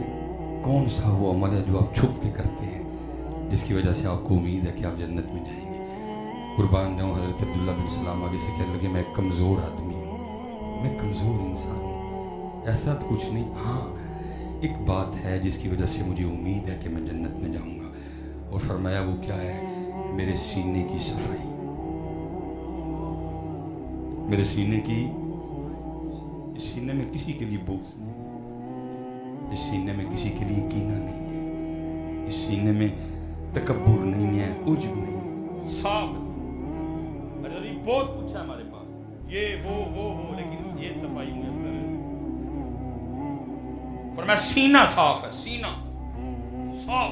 Speaker 1: کون سا وہ عمل ہے جو آپ چھپ کے کرتے ہیں جس کی وجہ سے آپ کو امید ہے کہ آپ جنت میں جائیں گے قربان جاؤں حضرت عبداللہ بن سلام آگے سے کہنے لگے میں ایک کمزور آدمی ہوں میں کمزور انسان ہوں ایسا تو کچھ نہیں ہاں ایک بات ہے جس کی وجہ سے مجھے امید ہے کہ میں جنت میں جاؤں گا اور فرمایا وہ کیا ہے میرے سینے کی صفائی میرے سینے کی اس سینے میں کسی کے لیے بغض نہیں اس سینے میں کسی کے لیے کینہ نہیں ہے اس سینے میں تکبر نہیں ہے عجب نہیں ہے صاف ہے بہت کچھ ہے ہمارے پاس یہ وہ لیکن یہ صفائی میسر ہے پر میں سینہ صاف ہے سینہ صاف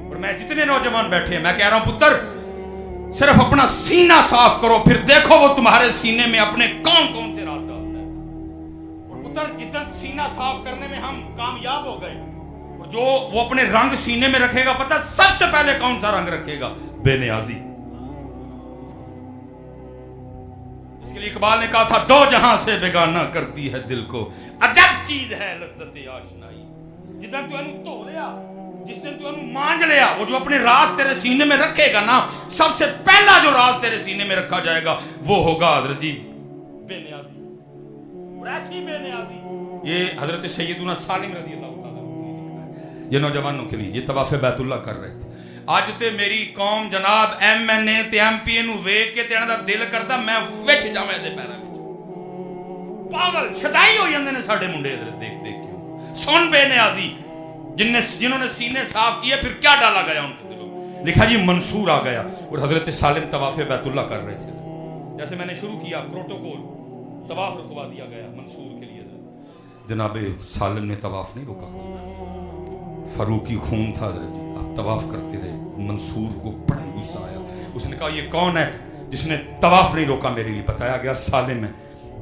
Speaker 1: اور میں جتنے نوجوان بیٹھے ہیں میں کہہ رہا ہوں پتر صرف اپنا سینہ صاف کرو پھر دیکھو وہ تمہارے سینے میں اپنے کون کون سے راز ڈالتا ہے اور پتر جتنا سینہ صاف کرنے میں ہم کامیاب ہو گئے جو وہ اپنے رنگ سینے میں رکھے گا پتہ سب سے پہلے کون سا رنگ رکھے گا بے نیازی اس کے لیے اقبال نے کہا تھا دو جہاں سے بیگانہ کرتی ہے دل کو عجب چیز ہے لذت آشنائی جس دن تو انہوں دھو لیا جس دن تو انہوں مانج لیا وہ جو اپنے راز تیرے سینے میں رکھے گا نا سب سے پہلا جو راز تیرے سینے میں رکھا جائے گا وہ ہوگا حضرت جی بے نیازی اور ایسی بے نیازی یہ حضرت سیدنا سالم رضی اللہ یہ نوجوانوں کے لیے یہ طواف بیت اللہ کر رہے تھے اج تے میری قوم جناب ایم این اے تے ایم پی نو ویکھ کے تے انہاں دا دل کردا میں وچ جاواں دے پیراں وچ پاگل شدائی ہو جاندے نے ساڈے منڈے ادھر دیکھ دیکھ کے सुन बेनियाजी, जिन्होंने सीने साफ किए, फिर क्या डाला गया उनके दिलों में? लिखा जी मंसूर आ गया और हजरत सालिम तवाफ बैतुल्लाह कर रहे थे। जैसे मैंने शुरू किया प्रोटोकॉल, तवाफ रुकवा दिया गया मंसूर के लिए। जनाब सालिम ने तवाफ नहीं रोका, फारूकी खून था हजरत जी, आप तवाफ करते रहे। मंसूर को बड़ा गुस्सा आया, उसने कहा ये कौन है जिसने तवाफ नहीं रोका मेरे लिए? बताया गया सालिम है।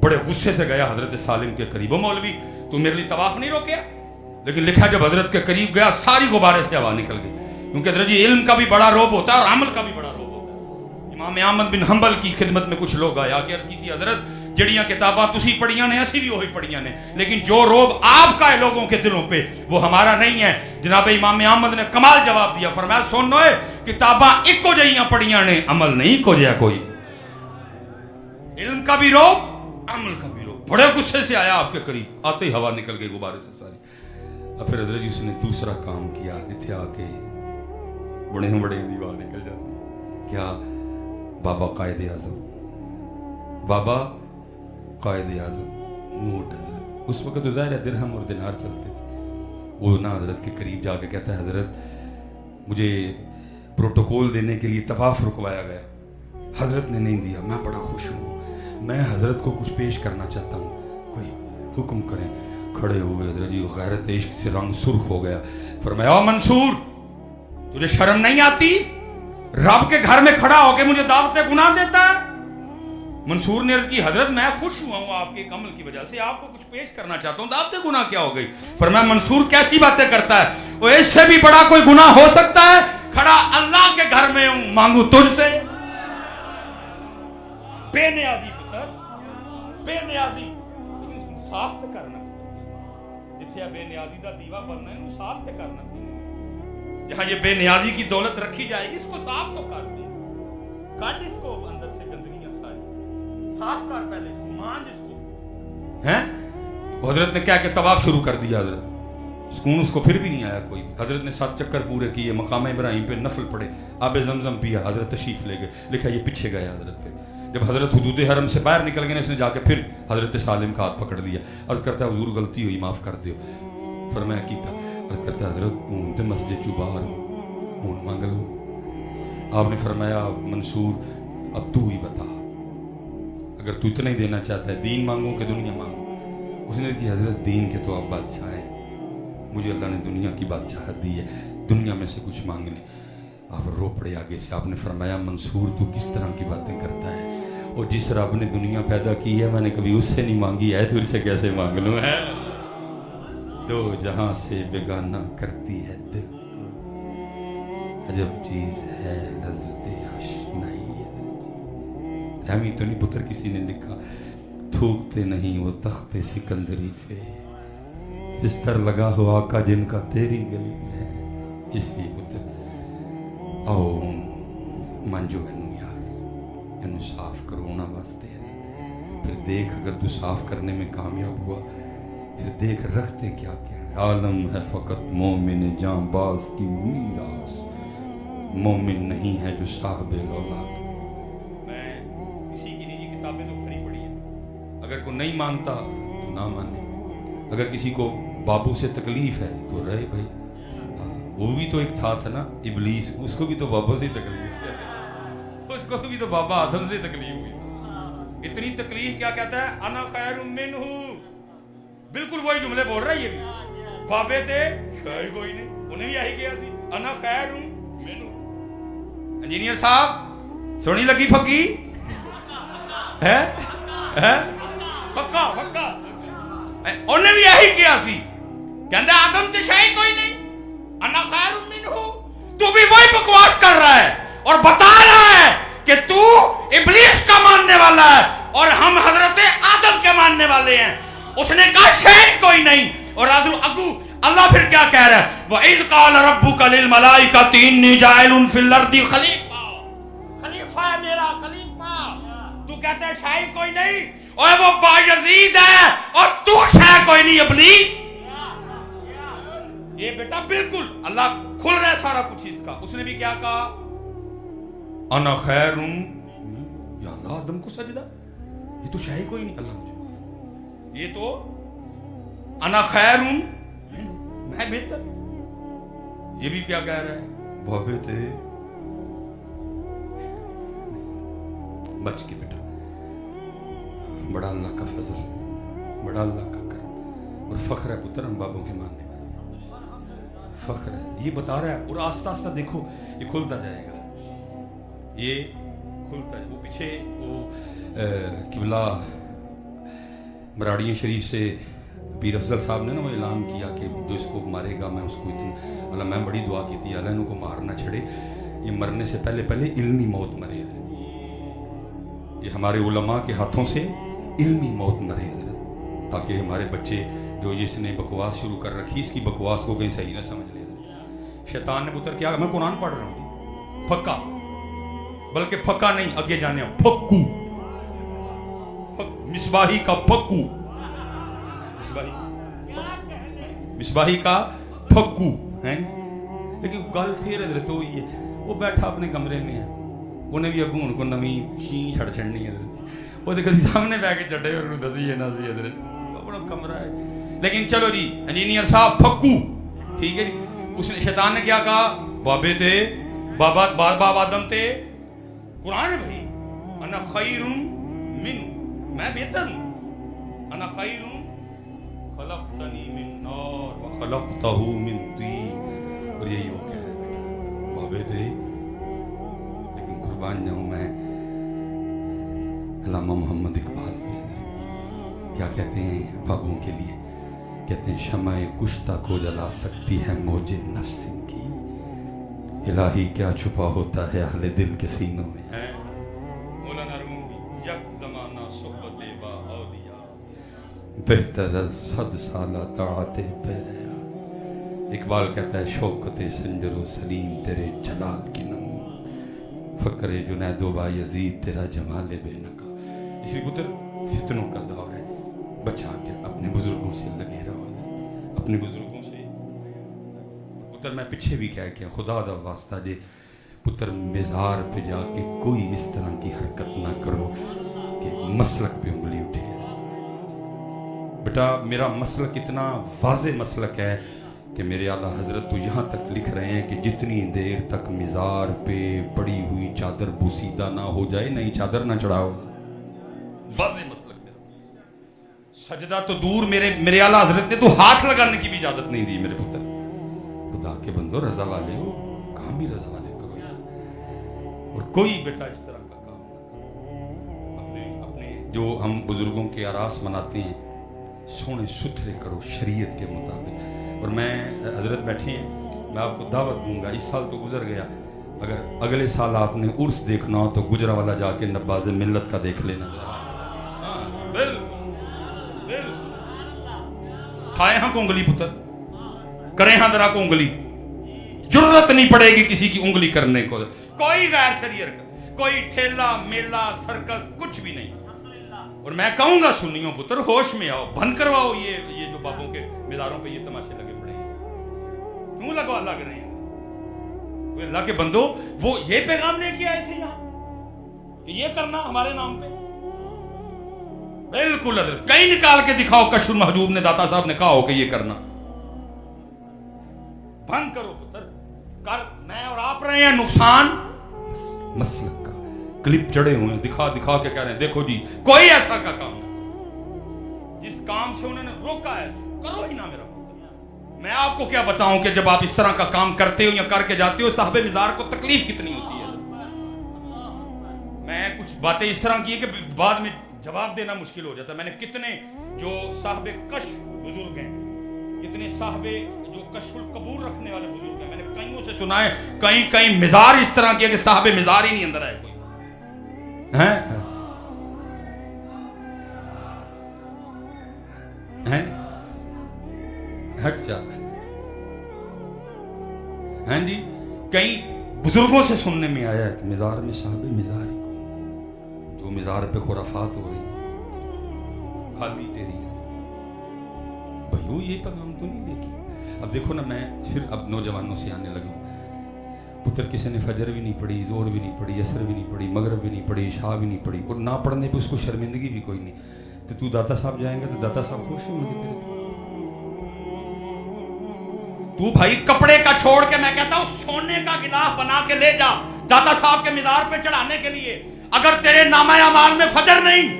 Speaker 1: बड़े गुस्से से गया हजरत सालिम के करीब, मौलवी तू मेरे लिए तवाफ नहीं रोके? लेकिन लिखा जब हजरत के करीब गया सारी गुब्बारे से हवा निकल गई, क्योंकि हजरत जी इल्म का भी बड़ा रोब होता है और अमल का भी बड़ा रोब होता है। इमाम अहमद बिन हंबल की खिदमत में कुछ लोग आया कि अर्ज की थी हजरत जड़ियां किताबां तुसी पढ़ियां ने, असी भी वही पढ़ियां ने, लेकिन जो रोब आपका है लोगों के दिलों पे वो हमारा नहीं है। जनाब इमाम अहमद ने कमाल जवाब दिया, फरमाया सुन ओए किताबां इको जहियां पढ़ियां ने, अमल नहीं इको जहा कोई। इल्म का भी रोब, अमल का भी रोब। बड़े गुस्से से आया आपके करीब, आते ही हवा निकल गई गुब्बारे से सारी। अब फिर हजरत जी उसने दूसरा काम किया, इतने आके बड़े बड़े दीवार निकल जाते। क्या? बाबा कायदे आजम, बाबा कायदे आजम नोट हजरत। उस वक्त तो ज़ाहिर है दिरहम और दिनार चलते थे। वो ना हजरत के करीब जाके कहता है हजरत मुझे प्रोटोकॉल देने के लिए तवाफ रुकवाया गया, हजरत ने नहीं दिया, मैं बड़ा खुश हूँ, मैं हजरत को कुछ पेश करना चाहता हूँ, कोई हुक्म करें। खड़े हुए हजरत जी गैरत इश्क से रंग सुर्ख हो गया। फरमाया मंसूर तुझे शर्म नहीं आती? रब के घर में खड़ा होकर मुझे दावत गुनाह देता है। मंसूर ने अर्ज की हजरत मैं खुश हुआ हूं आपके कमल की वजह से, आपको कुछ पेश करना चाहता हूं, दावत गुनाह क्या हो गई? फरमाया मंसूर कैसी बातें करता है, वो इससे भी बड़ा कोई गुनाह हो सकता है? खड़ा अल्लाह के घर में हूं, मांगू तुझसे। बेनियाजी पुत्र, बेनियाजी, लेकिन साफ तो करना, जिथे बेनियाजी का दीवा बनना है साफ तो करना। जहां ये बेनियाजी की दौलत रखी जाएगी इसको साफ तो कर दे, काट इसको अंदर से गंदगियां सारी साफ कर, पहले इसको मांझ इसको। हैं हजरत ने क्या कि तवाफ शुरू कर दिया। हजरत सुकून उसको फिर भी नहीं आया कोई। हजरत ने 7 चक्कर पूरे किए, मकाम इब्राहिम पे नफल पड़े, आबे जमजम पिया, हजरत तशरीफ ले गए। लिखा ये पीछे गए हजरत पे। जब हजरत हुदूद हरम से बाहर निकल गए इसने जाके फिर हजरत सालिम का हाथ पकड़ लिया। अर्ज करता है हुजूर गलती हुई माफ कर दियो। फरमाया कीता। अर्ज करता है हजरत हूं तो मस्जिद चू बाहर हूं मांग लो। आपने फरमाया मंसूर अब तू ही बता, अगर तू इतना ही देना चाहता है दीन मांगू कि दुनिया मांगू? उसने कहा हजरत दीन के तो आप बादशाह हैं, मुझे अल्लाह ने दुनिया की बादशाहत दी है, दुनिया में से कुछ मांग ले। आप रो पड़े आगे से। आपने फरमाया मंसूर तू किस तरह की बातें करता है, और जिस रब ने दुनिया पैदा की है मैंने कभी उससे नहीं मांगी है, तुझसे कैसे मांग लूं? है दो जहां से बेगाना करती है दिल को, अजब चीज है लज्जते आशनाई। हमी तो नहीं पुत्र किसी ने लिखा, थूकते नहीं वो तख्ते सिकंदरी पे, बिस्तर लगा हुआ का जिनका तेरी गली में है। इसलिए पुत्र आओ मंजो एनू यार एनू साफ करो ना वास्ते है। फिर देख अगर तू साफ करने में कामयाब हुआ फिर देख रखते क्या क्या। आलम है फकत मोमिन जां बाज की मीरास, मोमिन नहीं है जो साहब औलाद। मैं किसी की निजी किताबें तो भरी पड़ी है, अगर कोई नहीं मानता तो ना माने, अगर किसी को बाबू से तकलीफ है तो रहे भाई। वो भी तो एक था ना इबलीस, उसको भी तो बाबा से तकलीफ है, उसको भी तो बाबा आदम से तकलीफ हुई थी। इतनी तकलीफ क्या कहता है, अना खैरुम मिन्हु, बिल्कुल वही जुमले बोल रहा है ये भी। बाबे थे खैर कोई नहीं, उन्हें भी यही किया सी, अना खैरुम मिन्हु। इंजीनियर साहब सोनी लगी फकी है फक्का फक्का, उन्हें भी यही किया सी, कहता आदम से शायद कोई नहीं, अना खैरुम मिन्हु। तू भी वही बकवास कर रहा है और बता रहा है कि तू इब्लीस का मानने वाला है और हम हजरत आदम के मानने वाले हैं। उसने कहा शायद कोई नहीं, और अगू अल्लाह फिर क्या कह रहा है, व इज़ क़ाल रब्बुका लिल मलाइकति इन्नी जाइलुन फिल अर्दि खलीफा, खलीफा है मेरा खलीफा। तू कहता है शायद कोई नहीं, और वो बायजीद है और तू शायद कोई नहीं इब्लीस। ये बेटा बिल्कुल अल्लाह खुल रहा है सारा कुछ इसका। उसने भी क्या कहा, अना खैरुम, या अल्लाह आदम को सजदा, ये तो शाही कोई नहीं, अल्लाह मुझे, ये तो अना खैरुम मैं बेहतर। ये भी क्या कह रहा है, बाबे थे बच के बेटा, बड़ा अल्लाह का फजल, बड़ा अल्लाह का करम और फख्र है पुत्र हम बाबों के मानने वाले, फख्र है। ये बता रहा है और आस्ता आस्ता देखो ये खुलता जाएगा, ये खुलता है। वो पीछे वो किबला मराड़िया शरीफ से पीर अफजल साहब ने ना वो ऐलान किया कि जो इसको मारेगा मैं उसको इतनी, मतलब मैं बड़ी दुआ की थी अल्लाह इनको मार ना छड़े, ये मरने से पहले पहले इल्मी मौत मरे। ये हमारे उलमा के हाथों से इल्मी मौत मरे, ताकि हमारे बच्चे जो ये इसने बकवास शुरू कर रखी इसकी बकवास को कहीं सही ना समझ ले। शैतान ने पुत्र क्या, मैं कुरान पढ़ रहा हूँ फक्का, बल्कि फक्का नहीं आगे जाने फक्कू, मिसबाही का फक्कू, मिसबाही का फक्कू है। लेकिन गल फिर तो ये वो बैठा अपने कमरे में है, उन्हें भी अगू उनको नवी शी छड़ छड़नी है, वो कभी सामने बह के चढ़े और दसी है ना सी इधर बड़ा कमरा है। लेकिन चलो जी इंजीनियर साहब फक्कू ठीक है जी, उसने शैतान ने क्या कहा, बाबे थे बाबा बाबा आदम थे, कुरान है भाई, अना खैरुम मिन, मैं बेहतर हूं, अना खैरुम खलक़तनी मिन नार व खलक़तहू मिन तीन। और यही हो गया बाबे थे, लेकिन कुर्बान जाऊं मैं अल्लामा मोहम्मद इकबाल क्या कहते हैं बाबुओं के लिए, कहते हैं शमाए कुश्ता को जला सकती है मौजे नफ्स की, इलाही क्या छुपा होता है अहले दिल के सीनों में। मौलाना रूमी यक ज़माना सोहबते बा औलिया बेहतर सद साला ताअते पैरया। इकबाल कहता है शौकते संजरो सलीम तेरे जलाल की नमूर, फकरे जुनैदो बा यजीद तेरा जमाले बेनका। इसलिए पुत्र फितनों का दौर है, बचा के अपने बुजुर्गों से लगे रहो, अपने बुजुर्गों से। पुत्र मैं पीछे भी कह के खुदा दा वास्ता जे पुत्र मिज़ार पे जाके कोई इस तरह की हरकत ना करो कि मसलक पे उंगली उठे। बेटा मेरा मसलक इतना वाज़े मसलक है कि मेरे आला हजरत तो यहाँ तक लिख रहे हैं कि जितनी देर तक मिज़ार पे पड़ी हुई चादर बोसीदा ना हो जाए नई चादर ना चढ़ाओ। वाज़े मसलक मेरा, सजदा तो दूर, मेरे आला हजरत ने तो हाथ लगाने की भी इजाजत नहीं दी। मेरे पुत्र खुदा के बंदो रजा वाले हो, काम भी रजा वाले करो यार, और कोई बेटा इस तरह का काम ना करो। अपने जो हम बुजुर्गों के आरास मनाते हैं सोने सुथरे करो शरीयत के मुताबिक। और मैं हजरत बैठे हैं, मैं आपको दावत दूंगा, इस साल तो गुजर गया, अगर अगले साल आपने उर्स देखना हो तो गुजरा वाला जाके नब्बाज़ मिल्लत का देख लेना। खाए हाँ को उंगली पुत्र, करें हाँ दरा को उंगली, जरूरत नहीं पड़ेगी किसी की उंगली करने को, कोई गैर शरीयत, कोई ठेला मेला सर्कस कुछ भी नहीं। और मैं कहूंगा सुनियो पुत्र होश में आओ, बंद करवाओ ये जो बाबों के मिज़ारों पे ये तमाशे लगे पड़े हैं। क्यों लग रहे हैं? अल्लाह के बंदो वो ये पैगाम लेके आए थे यहाँ कि ये करना हमारे नाम पे, बिल्कुल कहीं निकाल के दिखाओ, कशुर महजूब ने दाता साहब ने कहा हो कि ये करना, बंद करो पुत्र। कर मैं और आप रहे हैं नुकसान मसलक का, क्लिप चढ़े हुए हैं, दिखा के कह रहे हैं देखो जी कोई ऐसा का काम नहीं, जिस काम से उन्होंने रोका है करो ही ना मेरा पुत्र। मैं आपको क्या बताऊं कि जब आप इस तरह का काम करते हो या करके जाते हो साहबे मिज़ार को तकलीफ कितनी होती है। मैं कुछ बातें इस तरह की है कि बाद में जवाब देना मुश्किल हो जाता है। मैंने कितने जो साहबे कश बुजुर्ग हैं, कितने साहबे जो कशफुल कबूर रखने वाले बुजुर्ग हैं, मैंने कईयों से सुना है कई मिज़ार इस तरह किया कि साहबे मिज़ार ही नहीं अंदर आए कोई हैं। हैं जी, कई बुजुर्गों से सुनने में आया है कि मिज़ार में साहबे मिज़ार ही जो मिज़ार पे खुराफात हो रही खाली तेरी है भैया, ये पैगाम तो नहीं लेके। अब देखो ना, मैं फिर अब नौजवानों से आने लगा, पुत्र किसी ने फजर भी नहीं पढ़ी, जोर भी नहीं पढ़ी, असर भी नहीं पढ़ी, मगरब भी नहीं पढ़ी, इशा भी नहीं पढ़ी, और ना पढ़ने पे उसको शर्मिंदगी भी कोई नहीं, तो तू दाता साहब जाएंगे तो दाता साहब खुश होंगे तेरे तो। تو بھائی کپڑے کا چھوڑ کے میں کہتا ہوں سونے کا گلاف بنا کے لے جا داتا صاحب کے مزار پہ چڑھانے کے لیے. اگر تیرے نامہ اعمال میں فجر نہیں,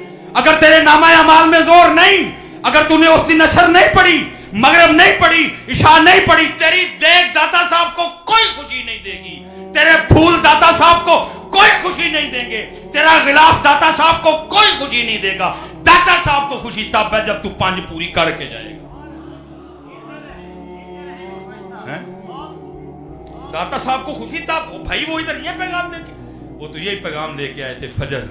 Speaker 1: اگر تیرے نامہ اعمال میں زور نہیں, اگر تو نے اس دن عصر نہیں پڑھی, مغرب نہیں پڑھی, عشاء نہیں پڑھی, تیری دیکھ داتا صاحب کو کوئی خوشی نہیں دے گی, تیرے پھول داتا صاحب کو کوئی خوشی نہیں دیں گے, تیرا غلاف داتا صاحب کو کوئی خوشی نہیں دے گا. داتا صاحب کو خوشی تب ہے جب تو 5 پوری کر کے جائے گا. داتا صاحب کو خوشی تب, بھائی وہ ادھر یہ پیغام لے کے, وہ تو یہی پیغام لے کے آئے تھے فجر,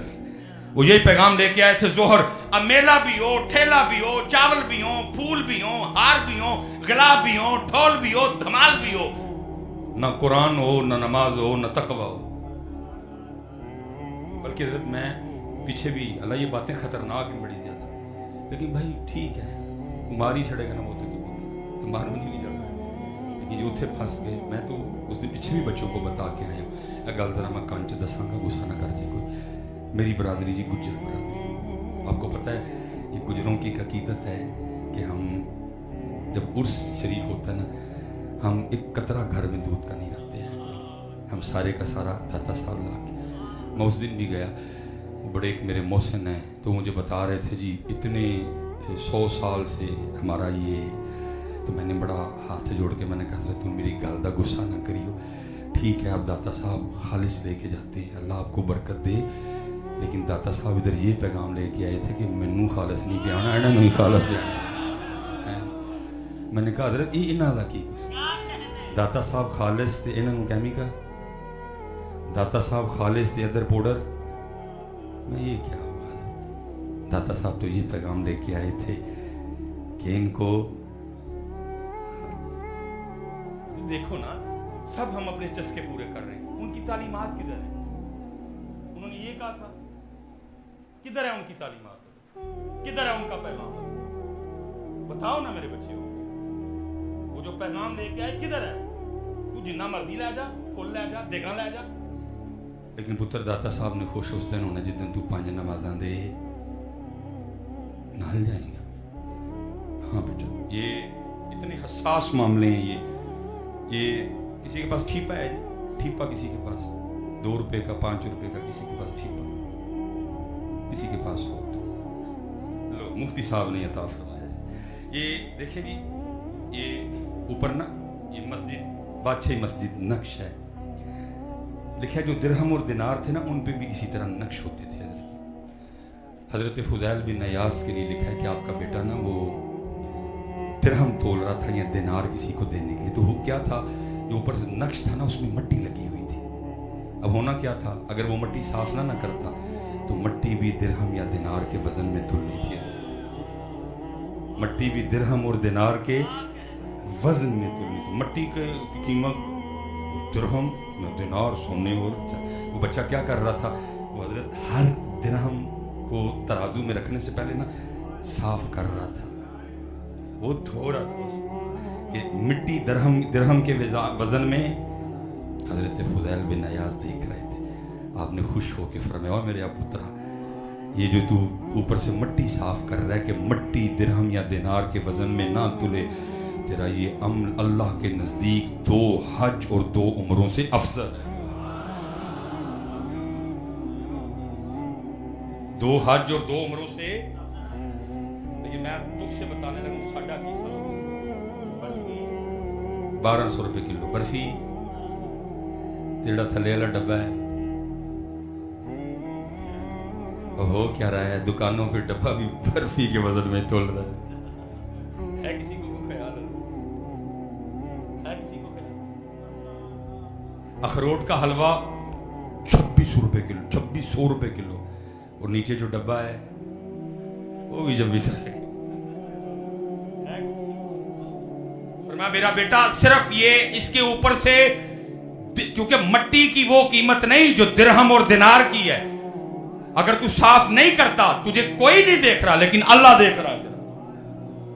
Speaker 1: وہ یہی پیغام لے کے آئے تھے ظہر. اب میلہ بھی ہو, ٹھیلا بھی ہو, چاول بھی ہو, پھول بھی ہو, ہار بھی ہو, گلاب بھی ہو, ڈھول بھی ہو, دھمال بھی ہو, نہ قرآن ہو, نہ نماز ہو, نہ تقوی ہو. بلکہ حضرت میں پیچھے بھی اللہ یہ باتیں خطرناک ہیں بڑی زیادہ, لیکن بھائی ٹھیک ہے ماری چھڑے گا نا وہ تو ماروں نہیں جانا ہے, لیکن جو اتھے پھنس گئے. میں تو اس دن پیچھے بھی بچوں کو بتا کے آیا ہوں, گل ذرا میں کان چ دساں گا, غصہ نہ کر جائے کوئی. میری برادری جی گجر برادری, آپ کو پتہ ہے یہ گجروں کی ایک عقیدت ہے کہ ہم جب عرس شریف ہوتا ہے نا, ہم ایک قطرہ گھر میں دودھ کا نہیں رکھتے ہیں, ہم سارے کا سارا داتا صاحب لا کے. میں اس دن بھی گیا, بڑے ایک میرے محسن ہیں تو مجھے بتا رہے تھے جی اتنے 100 سال سے ہمارا یہ, تو میں نے بڑا ہاتھ سے جوڑ کے میں نے کہا تم میری گل دا غصہ نہ کریو, ٹھیک ہے آپ داتا صاحب خالص لے کے جاتے ہیں, اللہ آپ کو برکت دے, لیکن داتا صاحب ادھر یہ پیغام لے کے آئے تھے کہ مینوں خالص نہیں پہ آنا, انہوں نے خالص لے آنا. میں نے کہا حضرت یہ انہاں دا کی داتا صاحب خالص تے انہوں نے کیمیکل, داتا صاحب خالص تے ادھر پاؤڈر. میں یہ کیا ہوا حضرت, داتا صاحب تو یہ پیغام لے کے آئے تھے کہ ان کو دیکھو نا سب ہم اپنے چسکے پورے کر رہے ہیں, ان کی تعلیمات کدھر ہیں؟ انہوں نے یہ کہا تھا, کدھر ہے ان کی تعلیمات, کدھر ہے ان کا پیغام؟ بتاؤ نا میرے بچے, وہ جو پیغام لے کے آئے کدھر ہے؟ تو جنہ مرضی لے جا, پھول لے جا, دیگاں لے جا, لیکن پتر داتا صاحب نے خوش اس دن ہونا جس دن تو 5 نمازاں دے نال جائیں گا. ہاں بیٹا یہ اتنے حساس معاملے ہیں, یہ کسی کے پاس ٹھیپا ہے, ٹھیپا کسی کے پاس 2 روپے کا 5 روپے کا, کسی کے پاس ٹھیپا, کسی کے پاس ہو تو لو مفتی صاحب نے عطا فرمایا ہے. یہ دیکھیں جی یہ اوپر نا یہ مسجد بادشاہی مسجد نقش ہے, لکھا جو درہم اور دینار تھے نا ان پہ بھی اسی طرح نقش ہوتے تھے. حضرت فضیل بن عیاض کے لیے لکھا ہے کہ آپ کا بیٹا نا وہ درہم تول رہا تھا یا دینار کسی کو دینے کے لیے, تو وہ کیا تھا جو اوپر سے نقش تھا نا اس میں مٹی لگی ہوئی تھی. اب ہونا کیا تھا, اگر وہ مٹی صاف نہ کرتا تو مٹی بھی درہم یا دینار کے وزن میں تلنی تھی, مٹی بھی درہم اور دینار کے وزن میں تلنی تھی. مٹی کی قیمت درہم دینار سونے, اور وہ بچہ کیا کر رہا تھا, وہ حضرت ہر درہم کو ترازو میں رکھنے سے پہلے نا صاف کر رہا تھا, وہ دھو رہا تھا اس کو کہ مٹی درہم کے وزن میں. حضرت فضیل بن عیاض دیکھ رہے تھے, آپ نے خوش ہو کے فرمایا میرے پترا یہ جو تو اوپر سے مٹی صاف کر رہا ہے کہ مٹی درہم یا دینار کے وزن میں نہ تلے, تیرا یہ عمل اللہ کے نزدیک 2 حج اور 2 عمروں سے افضل ہے. 2 حج اور 2 عمروں سے. لیکن میں دکھ سے بتانے لگا ہوں ساڈا کی سر برفی 1200 روپے کلو برفی, تیڑا تھلے والا ڈبہ ہے, ہو کیا رہا ہے دکانوں پہ ڈبہ بھی برفی کے وزن میں تول رہا ہے کسی کو خیال ہے کسی کو خیال. اخروٹ کا حلوہ 2600 روپے کلو, 2600 روپے کلو, اور نیچے جو ڈبہ ہے وہ بھی 2600 روپے. فرمایا میرا بیٹا صرف یہ اس کے اوپر سے, کیونکہ مٹی کی وہ قیمت نہیں جو درہم اور دینار کی ہے, اگر تو صاف نہیں کرتا تجھے کوئی نہیں دیکھ رہا لیکن اللہ دیکھ رہا ہے.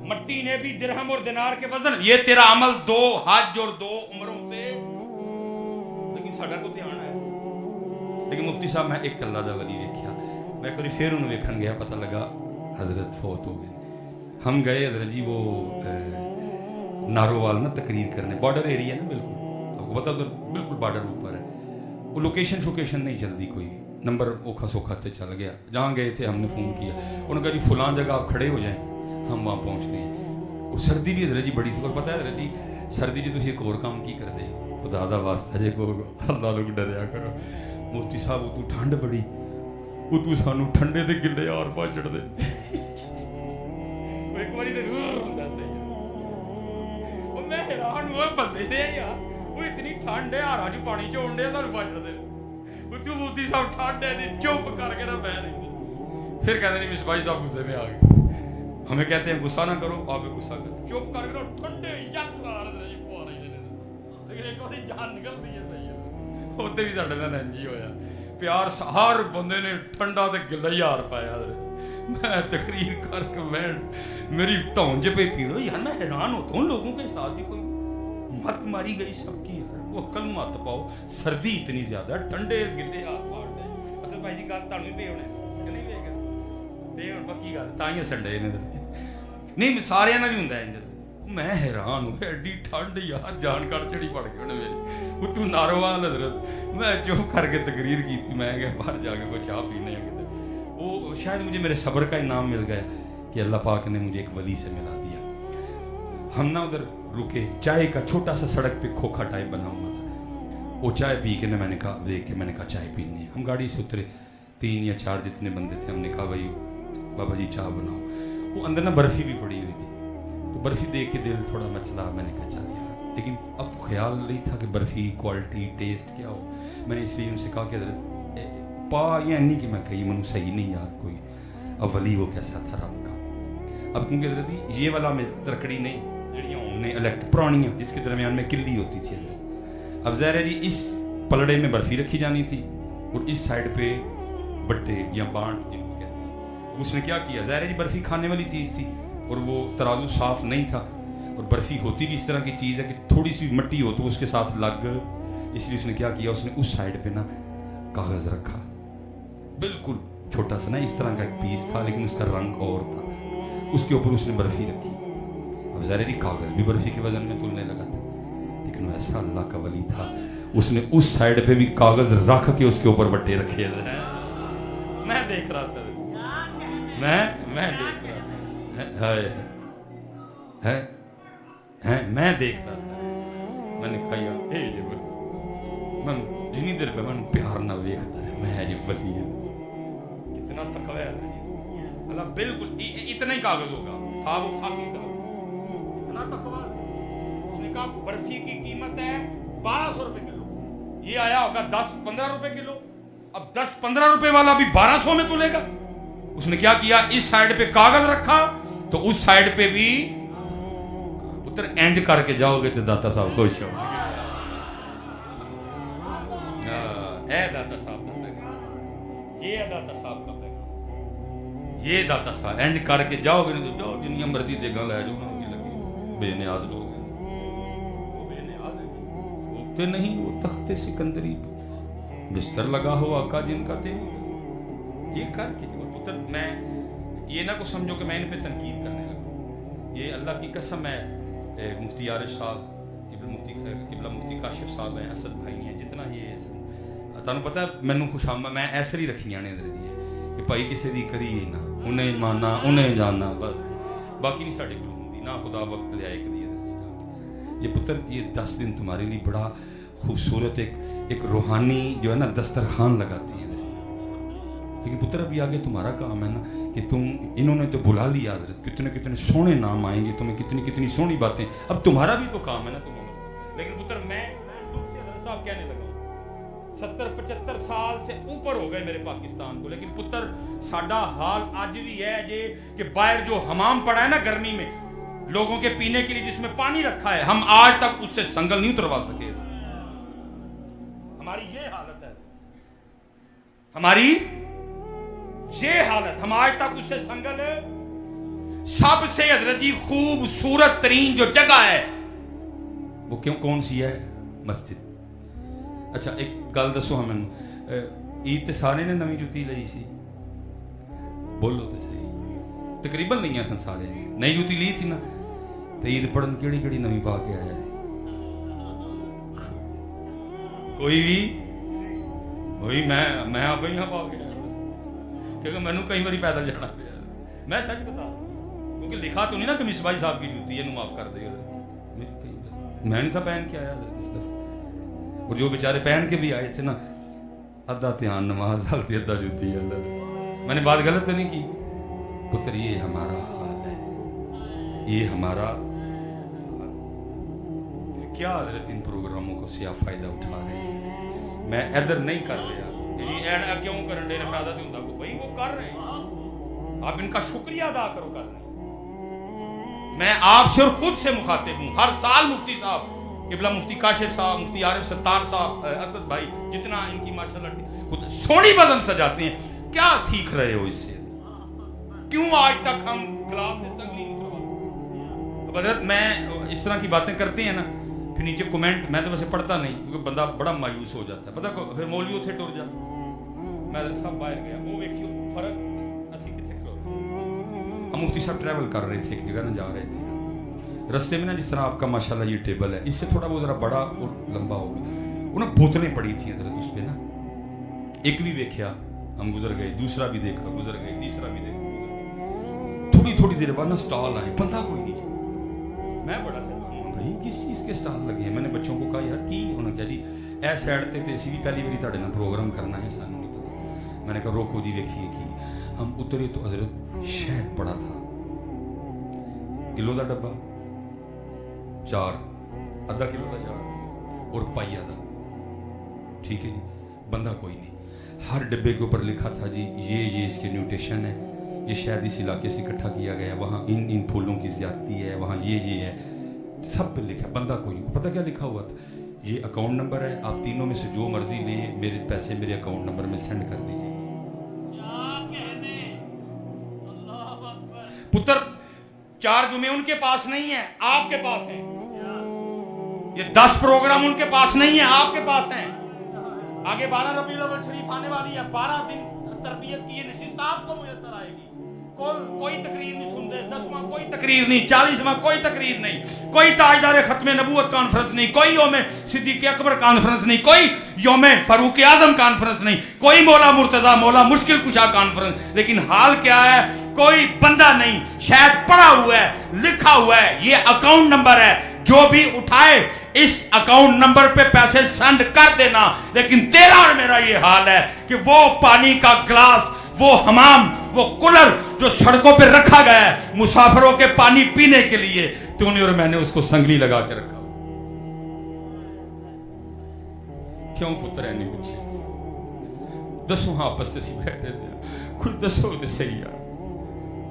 Speaker 1: مٹی نے بھی درہم اور دینار کے وزن, یہ تیرا عمل 2 حج اور 2 عمروں سے, لیکن ساڈا کو دھیان ہے. لیکن مفتی صاحب میں ایک اللہ دا ولی ویکھیا, میں کوئی پھر انہوں ویکھن گیا, پتہ لگا حضرت فوت ہو گئے. ہم گئے حضرت جی وہ नारोवाल ना तकरीर करने, बॉर्डर एरिया ना बिल्कुल, आपको पता उधर बिल्कुल बॉर्डर ऊपर है, वो लोकेशन नहीं चलती कोई, नंबर ओखा सोखा से चल गया, जहाँ गए थे हमने फ़ोन किया, उन्होंने कहा जी फलां जगह आप खड़े हो जाएं, हम वहाँ पहुँचते हैं। और सर्दी भी हजरत जी बड़ी थी, और पता है हजरत जी सर्दी जी तुम एक और काम की करते खुदा दा वास्ता जे को अल्लाह लोग डरिया करो, मोती साहब तू ठंड बड़ी, वो तू सानू ठंडे दे गिले यार पा चढ़ दे एक बारी ते हुंदा सी, ओ मैं हैरान हुआ बंदे ने यार, वो इतनी ठंड है हारा च पानी च होंडे सानू पा चढ़ दे, वो तू मोती साहब ठंड है नहीं चुप करके ना बैठ रही। फिर कहते नहीं मिस भाई साहब गुस्से में आ गए, हमें कहते हैं गुस्सा ना करो, आप गुस्सा करो, चुप करके ठंडे यक मार दे जी पा रही है, लेकिन एक बारी जान निकलती है सही है, उत्ते भी साडे नाल इंज ही होया, प्यार हर बंदे ने ठंडा ते गिला ही हार पाया। मैं तकरीर करके मैं मेरी धौंज पे पीड़ो यार, मैं हैरान होता हूँ लोगों के साथ ही कोई मत मारी गई सबकी, वो अकल मत पाओ, सर्दी इतनी ज्यादा ठंडे गिले हार पाड़ दे। असल भाई जी गल तुहानू भी पे होना कि नहीं पे पे हुण पक्की गल तां ही संडे ने नहीं सारियां नाल भी हुंदा इंज। मैं हैरान हूँ एडी ठंड यार, जान कड़ चढ़ी पड़ गई उन्हें मेरी, वो तू नारोवाल हजरत, मैं चुप करके तकरीर की थी, मैं क्या बाहर जाके कोई चाह पीने कितने, वो शायद मुझे मेरे सब्र का इनाम मिल गया कि अल्लाह पाक ने मुझे एक वली से मिला दिया। हम ना उधर रुके, चाय का छोटा सा सड़क पे खोखा टाइप बना हुआ था, वो चाय पी के ना मैंने कहा देख के मैंने कहा चाय पीनी है, हम गाड़ी से उतरे 3 या 4 जितने बंदे थे, हमने कहा भाई बाबा जी चाय बनाओ, वो अंदर ना बर्फ़ी भी पड़ी हुई थी, तो बर्फ़ी देख के दिल थोड़ा मचला, मैंने कहा चल यार, लेकिन अब ख्याल नहीं था कि बर्फ़ी क्वालिटी टेस्ट क्या हो, मैंने इसलिए उनसे कहा कि पा या नहीं कि मैं कही मैंने सही नहीं याद कोई, अब वली वो कैसा था रात का, अब क्योंकि हजरत ये वाला में तरकड़ी नहीं जड़ियाँ हमने इलेक्ट पुरानियाँ जिसके दरमियान में किल्ली होती थी, अब ज़ाहिर है जी इस पलड़े में बर्फ़ी रखी जानी थी और इस साइड पे बट्टे या बांट जिनको कहते हैं, उसने क्या किया, ज़ाहिर है जी बर्फ़ी खाने वाली चीज़ थी और वो तराजू साफ नहीं था, और बर्फ़ी होती भी इस तरह की चीज़ है कि थोड़ी सी मिट्टी हो तो उसके साथ लग, इसलिए उसने क्या किया, उसने उस साइड पे ना कागज़ रखा, बिल्कुल छोटा सा ना इस तरह का एक पीस था लेकिन उसका रंग और था, उसके ऊपर उसने बर्फ़ी रखी, अब ज़ाहिर कागज़ भी बर्फ़ी के वजन में तुलने लगा था, लेकिन ऐसा अल्लाह का वली था, उसने उस साइड पे भी कागज़ रख के उसके ऊपर बट्टे रखे हैं। मैं देख रहा था, मैं देख रहा था, है मैं देख रहा था, मैंने कहा यार मैं जिनी देर पे मैं प्यार ना देखता है, मैं जी वली है, कितना तकवा है अल्लाह, बिल्कुल इतना ही कागज होगा था वो खाकी का, इतना तकवा। उसने कहा बर्फी की कीमत है 1200 रुपए किलो, ये आया होगा 10-15 रुपए किलो, अब 10-15 रुपए वाला भी 1200 में तुलेगा। उसने क्या किया, इस साइड पे कागज रखा तो उस साइड पे भी पुत्र एंड करके जाओगे तो दाता साहब खुश हो, दाता साहब का पैगाम, ये दाता साहब का पैगाम, ये दाता साहब एंड करके जाओगे नहीं तो जाओ जिन्नी मर्जी देगा लै जाओ ना की लगी, बेनियाज लोग वो बेनियाज है नहीं, वो तख्ते सिकंदरी पे बिस्तर लगा हो आका जिनका तेरी, ये करके पुत्र मैं ये ना को समझो कि मैं इन पे तनकीद करने लगा, ये अल्लाह की कसम है, मुफ्ती आरिफ साहब किबला मुफ्ती काशिफ साहब हैं, असद भाई हैं, जितना ये तुहानू पता मैनू खुशामा मैं ऐसे ही रखियां ने कि भाई किसी की करिए ना, उन्हें माना उन्हें जाना, बस बाकी नहीं साढ़े को होंगी ना, खुदा वक्त लिया एक दिए ये पुत्र, ये 10 दिन तुम्हारे लिए बड़ा खूबसूरत एक रूहानी जो है ना दस्तरखान लगाती है, लेकिन पुत्र अभी आगे तुम्हारा काम है ना कि तुम, इन्होंने तो बुला लिया हजरत, कितने कितने सोहने नाम आएंगे तुम्हें, कितनी कितनी सोहनी बातें, अब तुम्हारा भी तो काम है ना तुम, लेकिन पुत्र मैं साहब कहने लगा 70-75 साल से ऊपर हो गए मेरे पाकिस्तान को, लेकिन पुत्र साडा हाल आज भी है जे कि बाहर जो हमाम पड़ा है ना गर्मी में लोगों के पीने के लिए जिसमें पानी रखा है, हम आज तक उससे संगल नहीं उतरवा सके, हमारी ये हालत है, हमारी ये हालत, हम आज तक उससे संगल, सबसे हजरत जी खूबसूरत तरीन जो जगह है वो क्यों कौन सी है, मस्जिद। अच्छा एक गल दसो हमें, ईद ते सारे ने नवी जुती ली सी, बोलो तो सही, तकरीबन नहीं सन सारे ने नई जुती ली थी ना, تو عید پڑھن کیڑی کیڑی نویں پا کے آیا جی؟ کوئی بھی وہی میں آپ ہی پا کے آیا کیونکہ مینو کئی بار پیدل جانا پیا. میں سچ بتا کیونکہ لکھا تو نہیں نا کہ مصباحی صاحب کی جوتی ہے معاف کر دے. میں نہیں تھا پہن کے آیا اس دفعہ. اور جو بیچارے پہن کے بھی آئے تھے نا ادھا دھیان نماز ڈالتی ادھا جوتی ہے. میں نے بات غلط تو نہیں کی پتر. یہ ہمارا حال ہے, یہ ہمارا کیا حضرت ان پروگراموں کو سیاہ فائدہ اٹھا رہے ہیں. میں ادھر نہیں کر رہا کیوں کرن دے فائدہ تو ہوتا بھائی وہ کر رہے ہیں آپ ان کا شکریہ ادا کرو. کر رہے ہیں میں آپ سے اور خود سے مخاطب ہوں. ہر سال مفتی صاحب قبلہ مفتی کاشف صاحب مفتی عارف ستار صاحب اسد بھائی جتنا ان کی ماشاءاللہ خود سونی بزم سجاتے ہیں. کیا سیکھ رہے ہو اس سے؟ کیوں آج تک ہم کلاس سے سنگلی نہیں کرواتے؟ حضرت میں اس طرح کی باتیں کرتے ہیں نا پھر نیچے کومنٹ میں تو ویسے پڑھتا نہیں کیونکہ بندہ بڑا مایوس ہو جاتا ہے. پتہ پھر مولوی اتھے ٹر جا میں صاحب باہر گیا وہ ویکھیو فرق اسی کتنے کھلو. ہم مفتی صاحب ٹریول کر رہے تھے ایک جگہ نہ جا رہے تھے رستے میں نا جس طرح آپ کا ماشاءاللہ یہ ٹیبل ہے اس سے تھوڑا وہ ذرا بڑا اور لمبا ہو گیا. وہ نا بوتلیں پڑی تھیں حضرت اس پہ نا. ایک بھی دیکھا ہم گزر گئے, دوسرا بھی دیکھا گزر گئے, تیسرا بھی دیکھا. تھوڑی دیر بعد نا سٹال آئے بندہ کوئی نہیں. میں بڑا بھائی کس چیز کے سٹال لگے ہیں. میں نے بچوں کو کہا یار کی انہوں نے کہا جی اے سائڈ تے اسی بھی پہلی باری تاڑے نا پروگرام کرنا ہے سانوں نہیں پتا. میں نے کہا روکو دی دیکھیے کی. ہم اترے تو حضرت شہد پڑا تھا کلو دا ڈبہ 4 آدھا کلو دا 4 اور پائیا دا. ٹھیک ہے جی بندہ کوئی نہیں. ہر ڈبے کے اوپر لکھا تھا جی یہ اس کی نیوٹریشن ہے, یہ شاید اس علاقے سے اکٹھا کیا گیا, وہاں ان پھولوں کی زیادتی ہے, وہاں یہ ہے, سب پہ لکھا. بندہ کوئی نہیں. پتہ کیا لکھا ہوا تھا یہ اکاؤنٹ نمبر ہے, آپ تینوں میں سے جو مرضی لیں میرے پیسے میرے اکاؤنٹ نمبر میں سینڈ کر دیجیے. پتر 4 جمعے ان کے پاس نہیں ہے آپ کے پاس ہیں. یہ 10 پروگرام ان کے پاس نہیں ہے آپ کے پاس ہیں. آگے 12 ربیع الاول شریف آنے والی ہے. 12 دن تربیت کی یہ نشست آپ کو میسر آئے گی. کوئی تقریر نہیں سنتے, 10واں کوئی تقریر نہیں, 40واں کوئی تقریر نہیں, کوئی تاجدار ختم نبوت کانفرنس نہیں, کوئی یوم صدیق اکبر کانفرنس نہیں, کوئی یوم فاروق اعظم کانفرنس نہیں, کوئی مولا مرتضی مولا مشکل کشا کانفرنس. لیکن حال کیا ہے کوئی بندہ نہیں, شاید پڑا ہوا ہے لکھا ہوا ہے یہ اکاؤنٹ نمبر ہے, جو بھی اٹھائے اس اکاؤنٹ نمبر پہ پیسے سینڈ کر دینا. لیکن تیرا اور میرا یہ حال ہے کہ وہ پانی کا گلاس, وہ حمام, وہ کولر جو سڑکوں پہ رکھا گیا ہے مسافروں کے پانی پینے کے لیے, تو نے اور میں نے اس کو سنگلی لگا کے رکھا. کیوں پتر ہے نہیں پوچھے دسو ہاں آپس سے بیٹھے تھے خود دسو دے صحیح یار.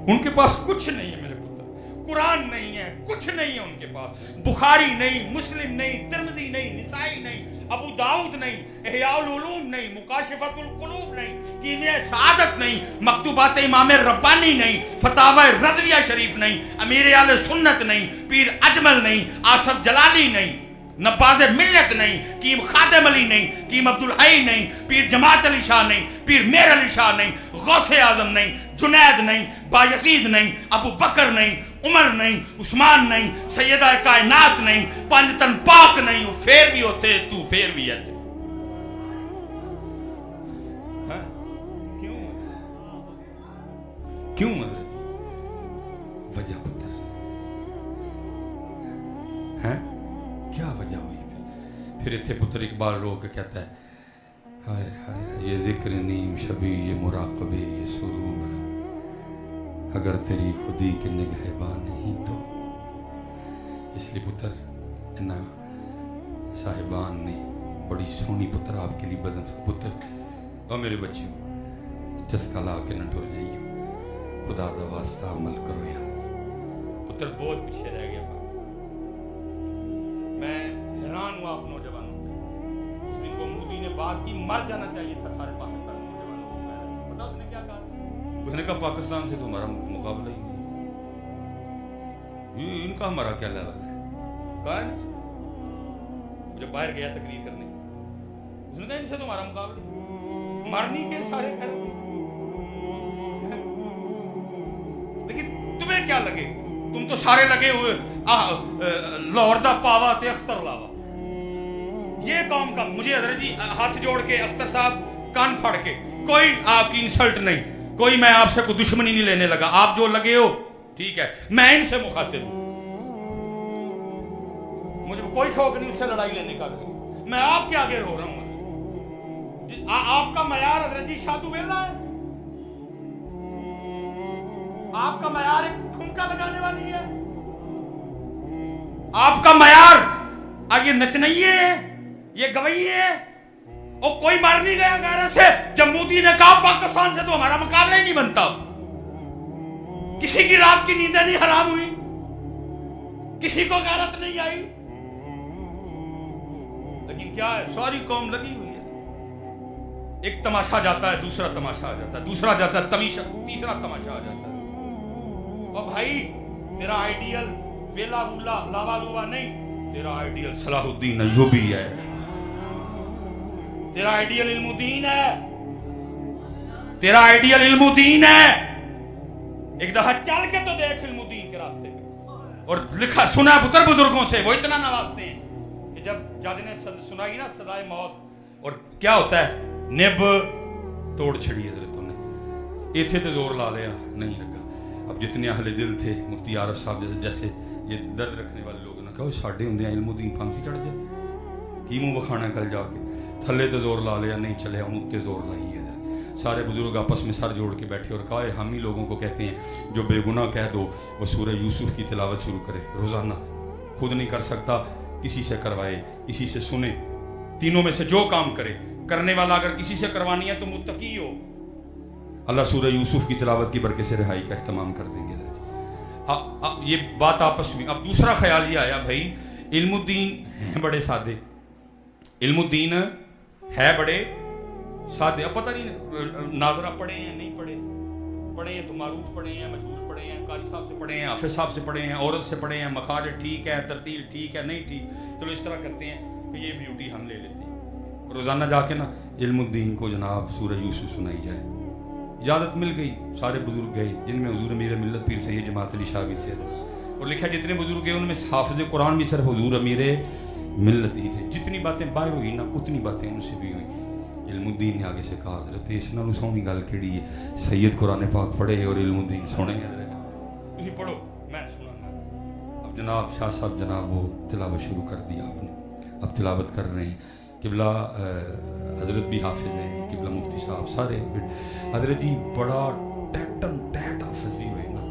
Speaker 1: ان کے پاس کچھ نہیں ہے میرے پتر, قرآن نہیں ہے, کچھ نہیں ہے ان کے پاس. بخاری نہیں, مسلم نہیں, ترمذی نہیں, نسائی نہیں, ابو داؤد نہیں, احیاء العلوم نہیں, مکاشفۃ القلوب نہیں, کیمیہ سعادت نہیں, مکتوبات امام ربانی نہیں, فتاوی رضویہ شریف نہیں, امیر اہل سنت نہیں, پیر اجمل نہیں, آصف جلالی نہیں, نباز ملت نہیں, کیم خاتم علی نہیں, کیم عبدالحی نہیں, پیر جماعت علی شاہ نہیں, پیر میر علی شاہ نہیں, غوث اعظم نہیں, جنید نہیں, بایزید نہیں, ابو بکر نہیں, عمر نہیں, عثمان نہیں, سیدہ کائنات نہیں, 5 تن پاک نہیں. وہ پھر بھی ہوتے تو پھر بھی ہے. کیوں حضرت وجہ پتر ہیں کیا وجہ ہوئی؟ پھر اتھے پتر اقبال رو کے کہتا ہے ہائے ہائے یہ ذکر نیم شبی, یہ مراقبے, یہ سرور, اگر تیری خودی کے نگہباں نہیں تو. اس لیے پتر انہا صاحبان نے بڑی سونی پتر آپ کے لیے بزن. پتر اور میرے بچیوں چسکا لا کے نہ ٹر جائیو, خدا دا واسطہ عمل کرو یار. پتر بہت پیچھے رہ گیا. میں حیران ہوں آپ نوجوانوں پہ. اس دن کو مودی نے بات کی مر جانا چاہیے تھا سارے پاکستان نوجوانوں کو. پتا اس نے کیا کہا؟ اس نے کہا پاکستان سے تو ہمارا مقابلہ ہی نہیں, ان کا ہمارا کیا لیول ہے. کہا ہے جب باہر گیا تقریر کرنے, اس نے کہا ان سے تو ہمارا مقابلہ مرنی کے سارے کر. لیکن تمہیں کیا لگے, تم تو سارے لگے ہوئے लाहौर दा पावा ते अख्तर लावा, ये काम का मुझे हजरत जी हाथ जोड़ के अख्तर साहब कान फाड़ के, कोई आपकी इंसल्ट नहीं, कोई मैं आपसे कोई दुश्मनी नहीं लेने लगा, आप जो लगे हो ठीक है, मैं इनसे मुखातिब हूं, मुझे कोई शौक नहीं उससे लड़ाई लेने का, मैं आपके आगे रो रहा हूं। आपका मयार हजरत जी शादू वेला है, आपका मयार एक ठुमका लगाने वाली है, आपका मयार आगे नचनइये है, ये गवैये है, और कोई मार नहीं गया गारा से। जब मोदी ने कहा पाकिस्तान से तो हमारा मुकाबला ही नहीं बनता, किसी की रात की नींदें नहीं हराम हुई, किसी को गैरत नहीं आई, लेकिन क्या है सारी कौम लगी हुई है। एक तमाशा जाता है, दूसरा तमाशा आ जाता है, दूसरा जाता है तमीशा, तीसरा तमाशा आ जाता है। और भाई तेरा आइडियल वेला वूला लावा लूवा नहीं, तेरा आइडियल सलाहुद्दीन अय्यूबी है, तेरा आइडियल इल्मुद्दीन है, तेरा आइडियल इल्मुद्दीन है। एक दफा चल के तो देख इल्मुद्दीन के रास्ते पे, और लिखा सुना पुत्र बुजुर्गों से, वो इतना नवाजते हैं कि जब जादे ने सुनाई ना सदाए मौत, और क्या होता है निब तोड़ छड़ी हजरतों ने, इथे तो जोर ला लिया नहीं लगा। अब जितने अहले दिल थे, मुफ्ती आरफ साहब जैसे ये दर्द रखने वाले लोगों ने कहा साढ़े होंगे इल्मुद्दीन फांसी चढ़ जाए, की मुंह बखाना कल जाके, थले तो जोर ला लिया नहीं चले, हम उत्ते जोर लाई है। सारे बुजुर्ग आपस में सर जोड़ के बैठे और कहा हम ही लोगों को कहते हैं जो बेगुनाह कह दो वो सूरह यूसुफ की तिलावत शुरू करे रोजाना, खुद नहीं कर सकता किसी से करवाए, किसी से सुने, तीनों में से जो काम करे, करने वाला अगर किसी से करवानी है तो मुत्तकी हो, अल्लाह सूरह यूसुफ की तिलावत की बरकत से रिहाई का एहतमाम कर देंगे। ये बात आपस में। अब दूसरा ख्याल ये आया भाई इल्मुद्दीन है बड़े सादे, इल्मुद्दीन है बड़े सादे, अब पता नहीं नाजरा पढ़े हैं नहीं पढ़े, पढ़े हैं तो मारूफ पढ़े हैं, मजबूर पढ़े हैं, कारी साहब से पढ़े हैं, हाफिज साहब से पढ़े हैं, औरत से पढ़े हैं, मखाज ठीक है, तरतील ठीक है नहीं ठीक, चलो इस तरह करते हैं कि ये ब्यूटी हम ले लेते हैं, रोज़ाना जाके ना इल्मुद्दीन को जनाब सूरह यूसुफ सुनाई जाए। इजाज़त मिल गई, सारे बुजुर्ग गए जिनमें हुजूर अमीर मिल्लत पीर सैयद जमात अली शाह भी थे, और लिखा जितने बुजुर्ग गए उनमें हाफिज कुरान भी सिर्फ हुजूर अमीर मिल्लत ही थे। जितनी बातें बाहर हुई ना उतनी बातें उनसे भी हुई। इल्मुद्दीन ने आगे से कहा हजरत इस नाल सोहनी गल केड़ी है, सैयद कुरान पाक पढ़े और इल्मुद्दीन सुने, तुम पढ़ो मैं सुनाऊंगा। अब जनाब शाह साहब जनाब वो तिलावत शुरू कर दिया आपने, अब तिलावत कर रहे हैं। किबला हजरत भी हाफिज हैं, किबला मुफ्ती साहब सारे हजरत जी बड़ा टैटन टैट हाफिज भी हुए ना,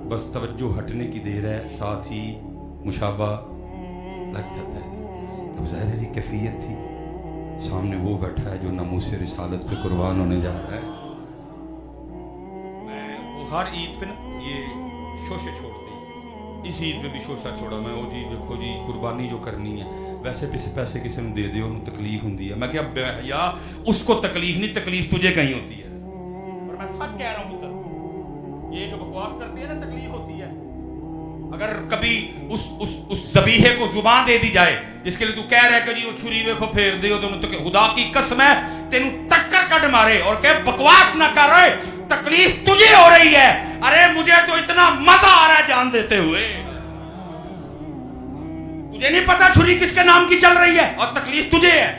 Speaker 1: बस तवज्जो हटने की देर है, साथ ही मुशाबा लग जाता है। अब ज़ाहिर है कैफियत थी, सामने वो बैठा है जो नमूस रिसालत पे कुर्बान होने जा रहा है। मैं वो हर ईद पे ना ये शोशे छोड़ते हैं, इस ईद पे भी शोशा छोड़ा मैं, वो जी देखो जी कुर्बानी जो करनी है, वैसे पैसे किसी ने दे दो तकलीफ होती है, मैं क्या या उसको तकलीफ नहीं, तकलीफ तुझे कहीं होती है। और मैं सच कह रहा हूँ पुत्र, ये जो बकवास करती है ना तकलीफ होती है। अगर कभी उस ज़बीहे को जुबान दे दी जाए जिसके लिए तू कह रहा है कि जी वो छुरी देखो फेर दे, तो खुदा की कसम है तेनू टक्कर कट मारे और कह बकवास ना कर रहे, तकलीफ तुझे हो रही है। अरे मुझे तो इतना मजा आ रहा है जान देते हुए, तुझे नहीं पता छुरी किसके नाम की चल रही है और तकलीफ तुझे है।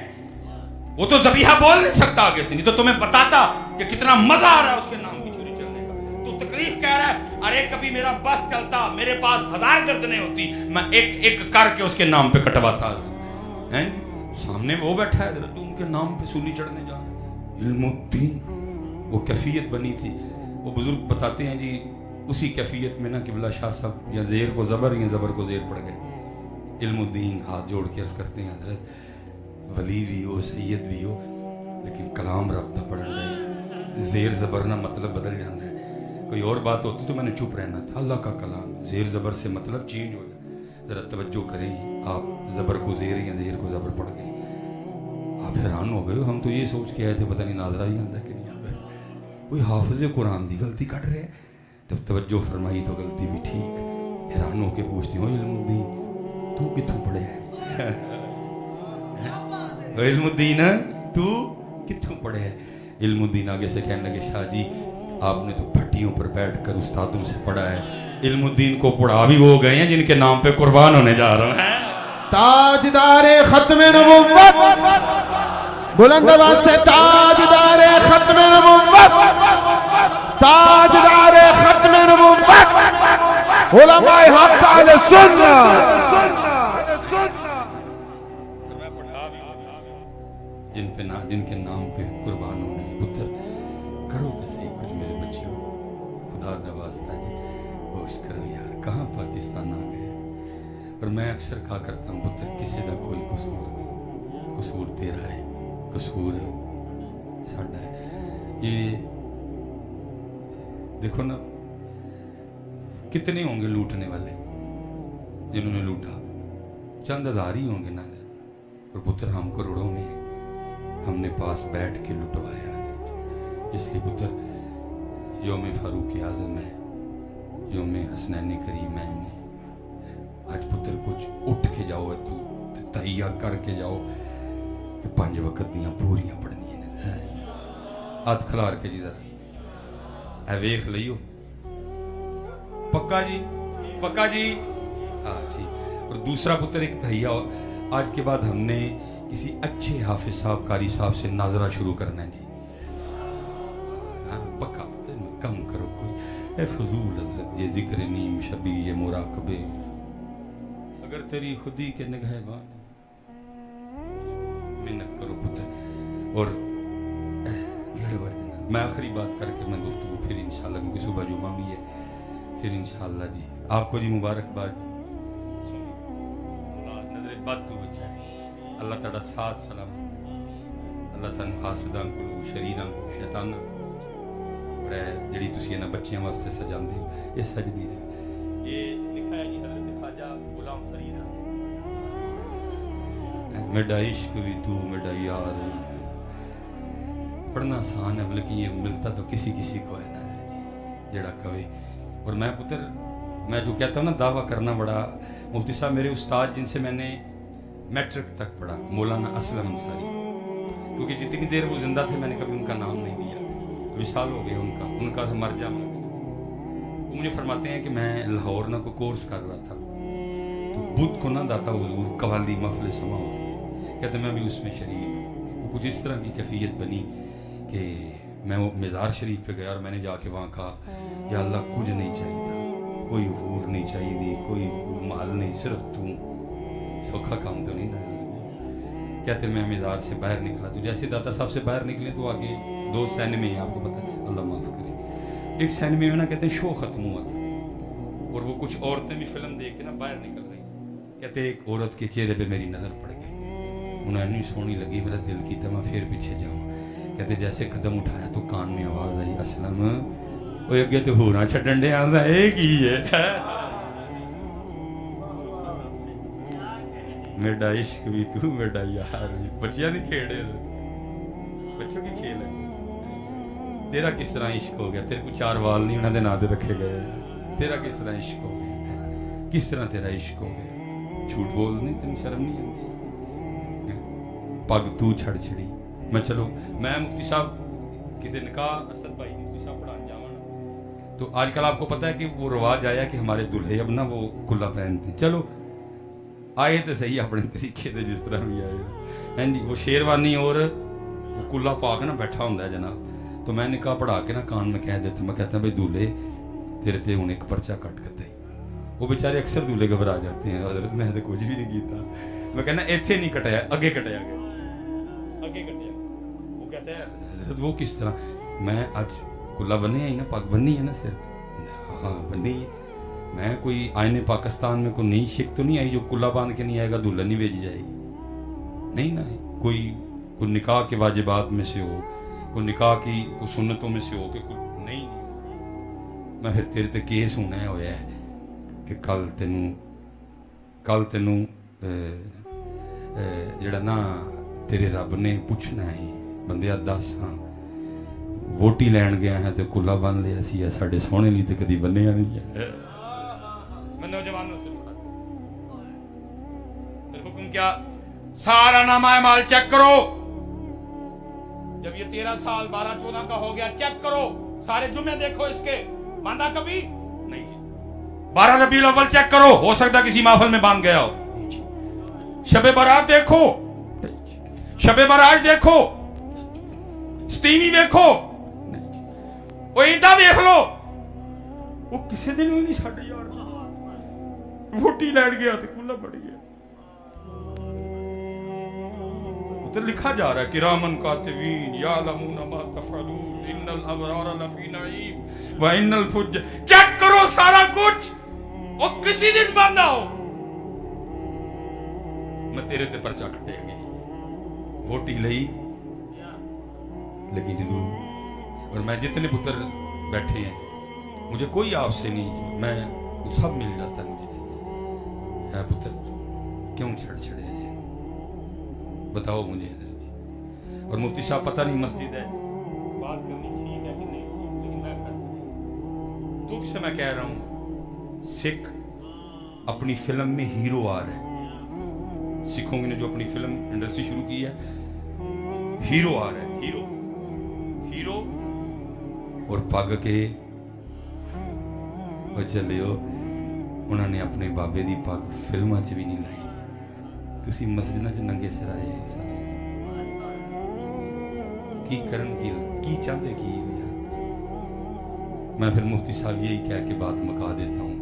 Speaker 1: वो तो ज़बीहा बोल नहीं सकता आगे से, नहीं तो तुम्हें बताता कि कितना मजा आ रहा है उसके नाम की छुरी चलने का। तू तकलीफ कह रहा है, अरे कभी मेरा बस चलता, मेरे पास 1000 गर्दनें होती, मैं एक एक करके उसके नाम पे कटवाता है। सामने वो बैठा है तो उनके नाम पे सूली चढ़ने जा रहे। इल्मुद्दीन वो कैफियत बनी थी। वो बुजुर्ग बताते हैं जी उसी कैफियत में ना किबला शाह साहब या ज़ेर को ज़बर या ज़बर को ज़ेर पड़ गए। इल्मुद्दीन हाथ जोड़ के अर्ज़ करते हैं हजरत वली भी हो सैयद भी हो लेकिन कलाम रब्ता पढ़ रहे, ज़ेर ज़बर ना मतलब बदल जाता है। कोई और बात होती तो मैंने चुप रहना था, अल्लाह का कलाम ज़ेर ज़बर से मतलब चेंज हो जाए। ज़रा तवज्जो करें, आप ज़बर को ज़ेर या ज़ेर को ज़बर पढ़ गए, आप हैरान हो गए। हम तो ये सोच के आए थे पता नहीं नाजरा ही आता कि नहीं आता, कोई हाफिज़ कुरान की गलती कर रहे हैं। जब तवज्जो फरमाई तो गलती भी ठीक, हैरान होकर पूछती हूँ इल्मुद्दीन तू कित्थों पढ़े है? इल्मुद्दीन तू कित्थों पढ़े है? इल्मुद्दीन आगे से कहने लगे शाह जी आपने तो भट्टियों पर बैठकर उस्तादों से पढ़ा है, इल्मुद्दीन को पढ़ा भी वो गए हैं जिनके नाम पे कुर्बान होने जा रहे हैं।
Speaker 2: ताजदारे खत्म नबुव्वत, बुलंद आवाज से ताजदारे खत्म नबुव्वत, ताजदारे खत्म नबुव्वत, उलमाए हक अहले सुन्नत।
Speaker 1: जिनके नाम पे कुर्बान होने पुत्र करो तो सही कुछ मेरे बच्चों, खुदा दा वास्ता जी होश करो यार, कहाँ पाकिस्तान आ गए। और मैं अक्सर कहा करता हूँ पुत्र किसी का कोई कसूर नहीं, कसूर तेरा है, कसूर साडा है। ये देखो ना कितने होंगे लूटने वाले, जिन्होंने लूटा चंद हजार ही होंगे ना, और पुत्र हम करोड़ों में हैं, हमने पास बैठ के लुटवाया। इसलिए पुत्र योम फारूक आज़म है, योम हसनैन करीमैन है। आज पुत्र कुछ उठ के जाओ, तू तैयार करके जाओ कि 5 वक्त दियां पूरियां पढ़नियां ने। हाथ खिलार के जी जरा ए वेख लियो, पक्का जी, पक्का जी, हाँ ठीक। और दूसरा पुत्र एक तैया, आज के बाद हमने किसी अच्छे हाफिज साहब कारी साहब से नाजरा शुरू करना है जी। हाँ पक्का कम करो कोई फजूल हजरत ये जिक्र नीम शबी ये मुराकबे, अगर तेरी खुदी के निगहबान मिन्नत करो पुत्र। और मैं आखिरी बात करके मैं गुफ्तगू फिर इंशाल्लाह, क्योंकि सुबह जुमा भी है, फिर इंशाल्लाह जी आपको जी मुबारकबाद, नजर बद तो बचाए, अल्लाह ताला साथ सलाम, अल्लाह तन हासदां को शरीरां को शैतानां जिहड़ी तुसीं इन्हां बच्चियां वास्ते सजांदे हो, ये सजदी रहे। ये लिखा है जी हज़रत ख्वाजा गुलाम फरीद, मेरा इश्क भी तू मेरा यार भी तू। पढ़ना आसान है बल्कि ये मिलता तो किसी किसी को है ना जड़ा कवे। और मैं पुत्र मैं जो कहता हूँ ना दावा करना बड़ा, मुफ्ती साहब मेरे उस्ताद जिनसे मैंने मैट्रिक तक पढ़ा, मौलाना असलम अंसारी, क्योंकि जितनी देर वो जिंदा थे मैंने कभी उनका नाम नहीं लिया, विशाल हो गया उनका तो मर जा। वो मुझे फरमाते हैं कि मैं लाहौर ना को कोर्स कर रहा था, तो बुध को ना दाता हुजूर कवाली महफिल समा होती थी, कहते मैं भी उसमें शरीक। वो कुछ इस तरह की कैफियत बनी कि मैं वो मज़ार शरीफ पे गया और मैंने जाके वहाँ कहा या अल्लाह कुछ नहीं चाहिए, कोई हूर नहीं चाहिए, कोई माल नहीं, सिर्फ तू, सौखा काम तो नहीं ना। कहते मैं मज़ार से बाहर निकला, तो जैसे दाता साहब से बाहर निकले तो आगे 2 सैन में, आपको पता है अल्लाह माफ़ करे, एक सैन में ना कहते हैं शो ख़त्म हुआ था, और वो कुछ औरतें भी फिल्म देख के ना बाहर निकल रही, कहते एक औरत के चेहरे पे मेरी नज़र पड़ गई, उन्हें इतनी सोहनी लगी, मेरा दिल की था मैं फिर पीछे जाऊँ। कहते जैसे कदम उठाया तो कान में आवाज़ आई, असलम वो अगे तो होना छड्डन दे आंदा है की है। मेरा इश्क भी तू मेरा यार भी, बच्चियां नहीं खेड़े, बच्चों की खेल है। तेरा किस तरह इश्क हो गया, तेरे को 4 वाल नहीं उन्होंने नादे रखे गए, तेरा किस तरह इश्क हो गया, किस तरह तेरा इश्क हो गया। झूठ बोल नहीं, तेन शर्म नहीं आती, पग तू छड़ छड़ी। मैं चलो मैं मुफ्ती साहब किसी ने कहा असद भाई मुफ्ती साहब पढ़ाने जावा, तो आजकल आपको पता है कि वो रिवाज आया कि हमारे दूल्हे अब ना वो कुल्ला पहनते, चलो आए तो सही अपने तरीके से जिस तरह भी आए हैं जी। वो शेरवानी और वो कुल्ला पा के ना बैठा होता है जनाब, तो मैंने कहा पढ़ा के ना कान में कह देता, मैं कहता भाई दूल्हे तेरे ते हूँ एक पर्चा कट कर दे। वो बेचारे अक्सर दूल्हे घबरा जाते हैं, हजरत मैं तो कुछ भी नहीं किया, मैं कहना इत्थे नहीं कटाया अगे कटाया गया, अगे कटाया। वो कहता है हजरत वो किस तरह, मैं आज कुल्ला बने ही ना, पग बनी है ना सिर, हाँ बनी है। मैं कोई आईने पाकिस्तान में कोई नई शिक तो नहीं आई जो कुल्ला बांध के नहीं आएगा दुल्हन नहीं भेजी जाएगी, नहीं ना। कोई निकाह के वाजिबात में से हो, कोई निकाह की कोई सुन्नतों में से हो कि कोई नहीं। मैं फिर तेरे ते केस होना होया है कि कल तेनू जड़ा ना तेरे रब ने पूछना है, बंदे 10 हाँ वोटी लैन गया है तो कुल्ला बन लिया सी, साढ़े सोहने लिए तो कभी बनिया नहीं है। मैं नौजवानों से फिर हुक्म क्या, सारा नामा माल चेक करो, जब ये 13 साल 12-14 का हो गया चेक करो, सारे जुम्मे देखो इसके, बांधा कभी नहीं, 12 रबीउल अव्वल चेक करो, हो सकता किसी महफिल में बांध गया हो। शबे बारात देखो, शबे बारात देखो, स्टीमी देखो, वो ईदा देख लो, वो किसी दिन भी नहीं साढ़े यार वोटी लैंड गया तो खुला बढ़ गया। उधर लिखा जा रहा है किरामन कातिबीन यालमूना मा तफअलून इन्नल अबरार लफी नईम व इन्नल फुज्जार। चेक करो सारा कुछ, वो किसी दिन बंद ना हो, मैं तेरे ते पर्चा कटेगी वोटी लई। लेकिन जदू और मैं जितने पुत्र बैठे हैं, मुझे कोई आपसे नहीं, मैं सब मिल जाता है मुझे। है पुत्र क्यों छड़ छड़े हैं बताओ मुझे। और मुफ्ती साहब पता नहीं मस्जिद है, बात करनी ठीक है कि नहीं, लेकिन मैं दुख से मैं कह रहा हूं, सिख अपनी फिल्म में हीरो आ रहे हैं। सिखों ने जो अपनी फिल्म इंडस्ट्री शुरू की है, हीरो आ रहे हैं, हीरो हीरो। और पग के चलियो उन्होंने अपने बाबे की पग फिल्मां च भी नहीं लाई, तुसी मस्जिदां च नंगे सिर आए सारे की करन की चाहते की यार। मैं फिर मुफ्ती साहब यही कह के बात मुका देता हूं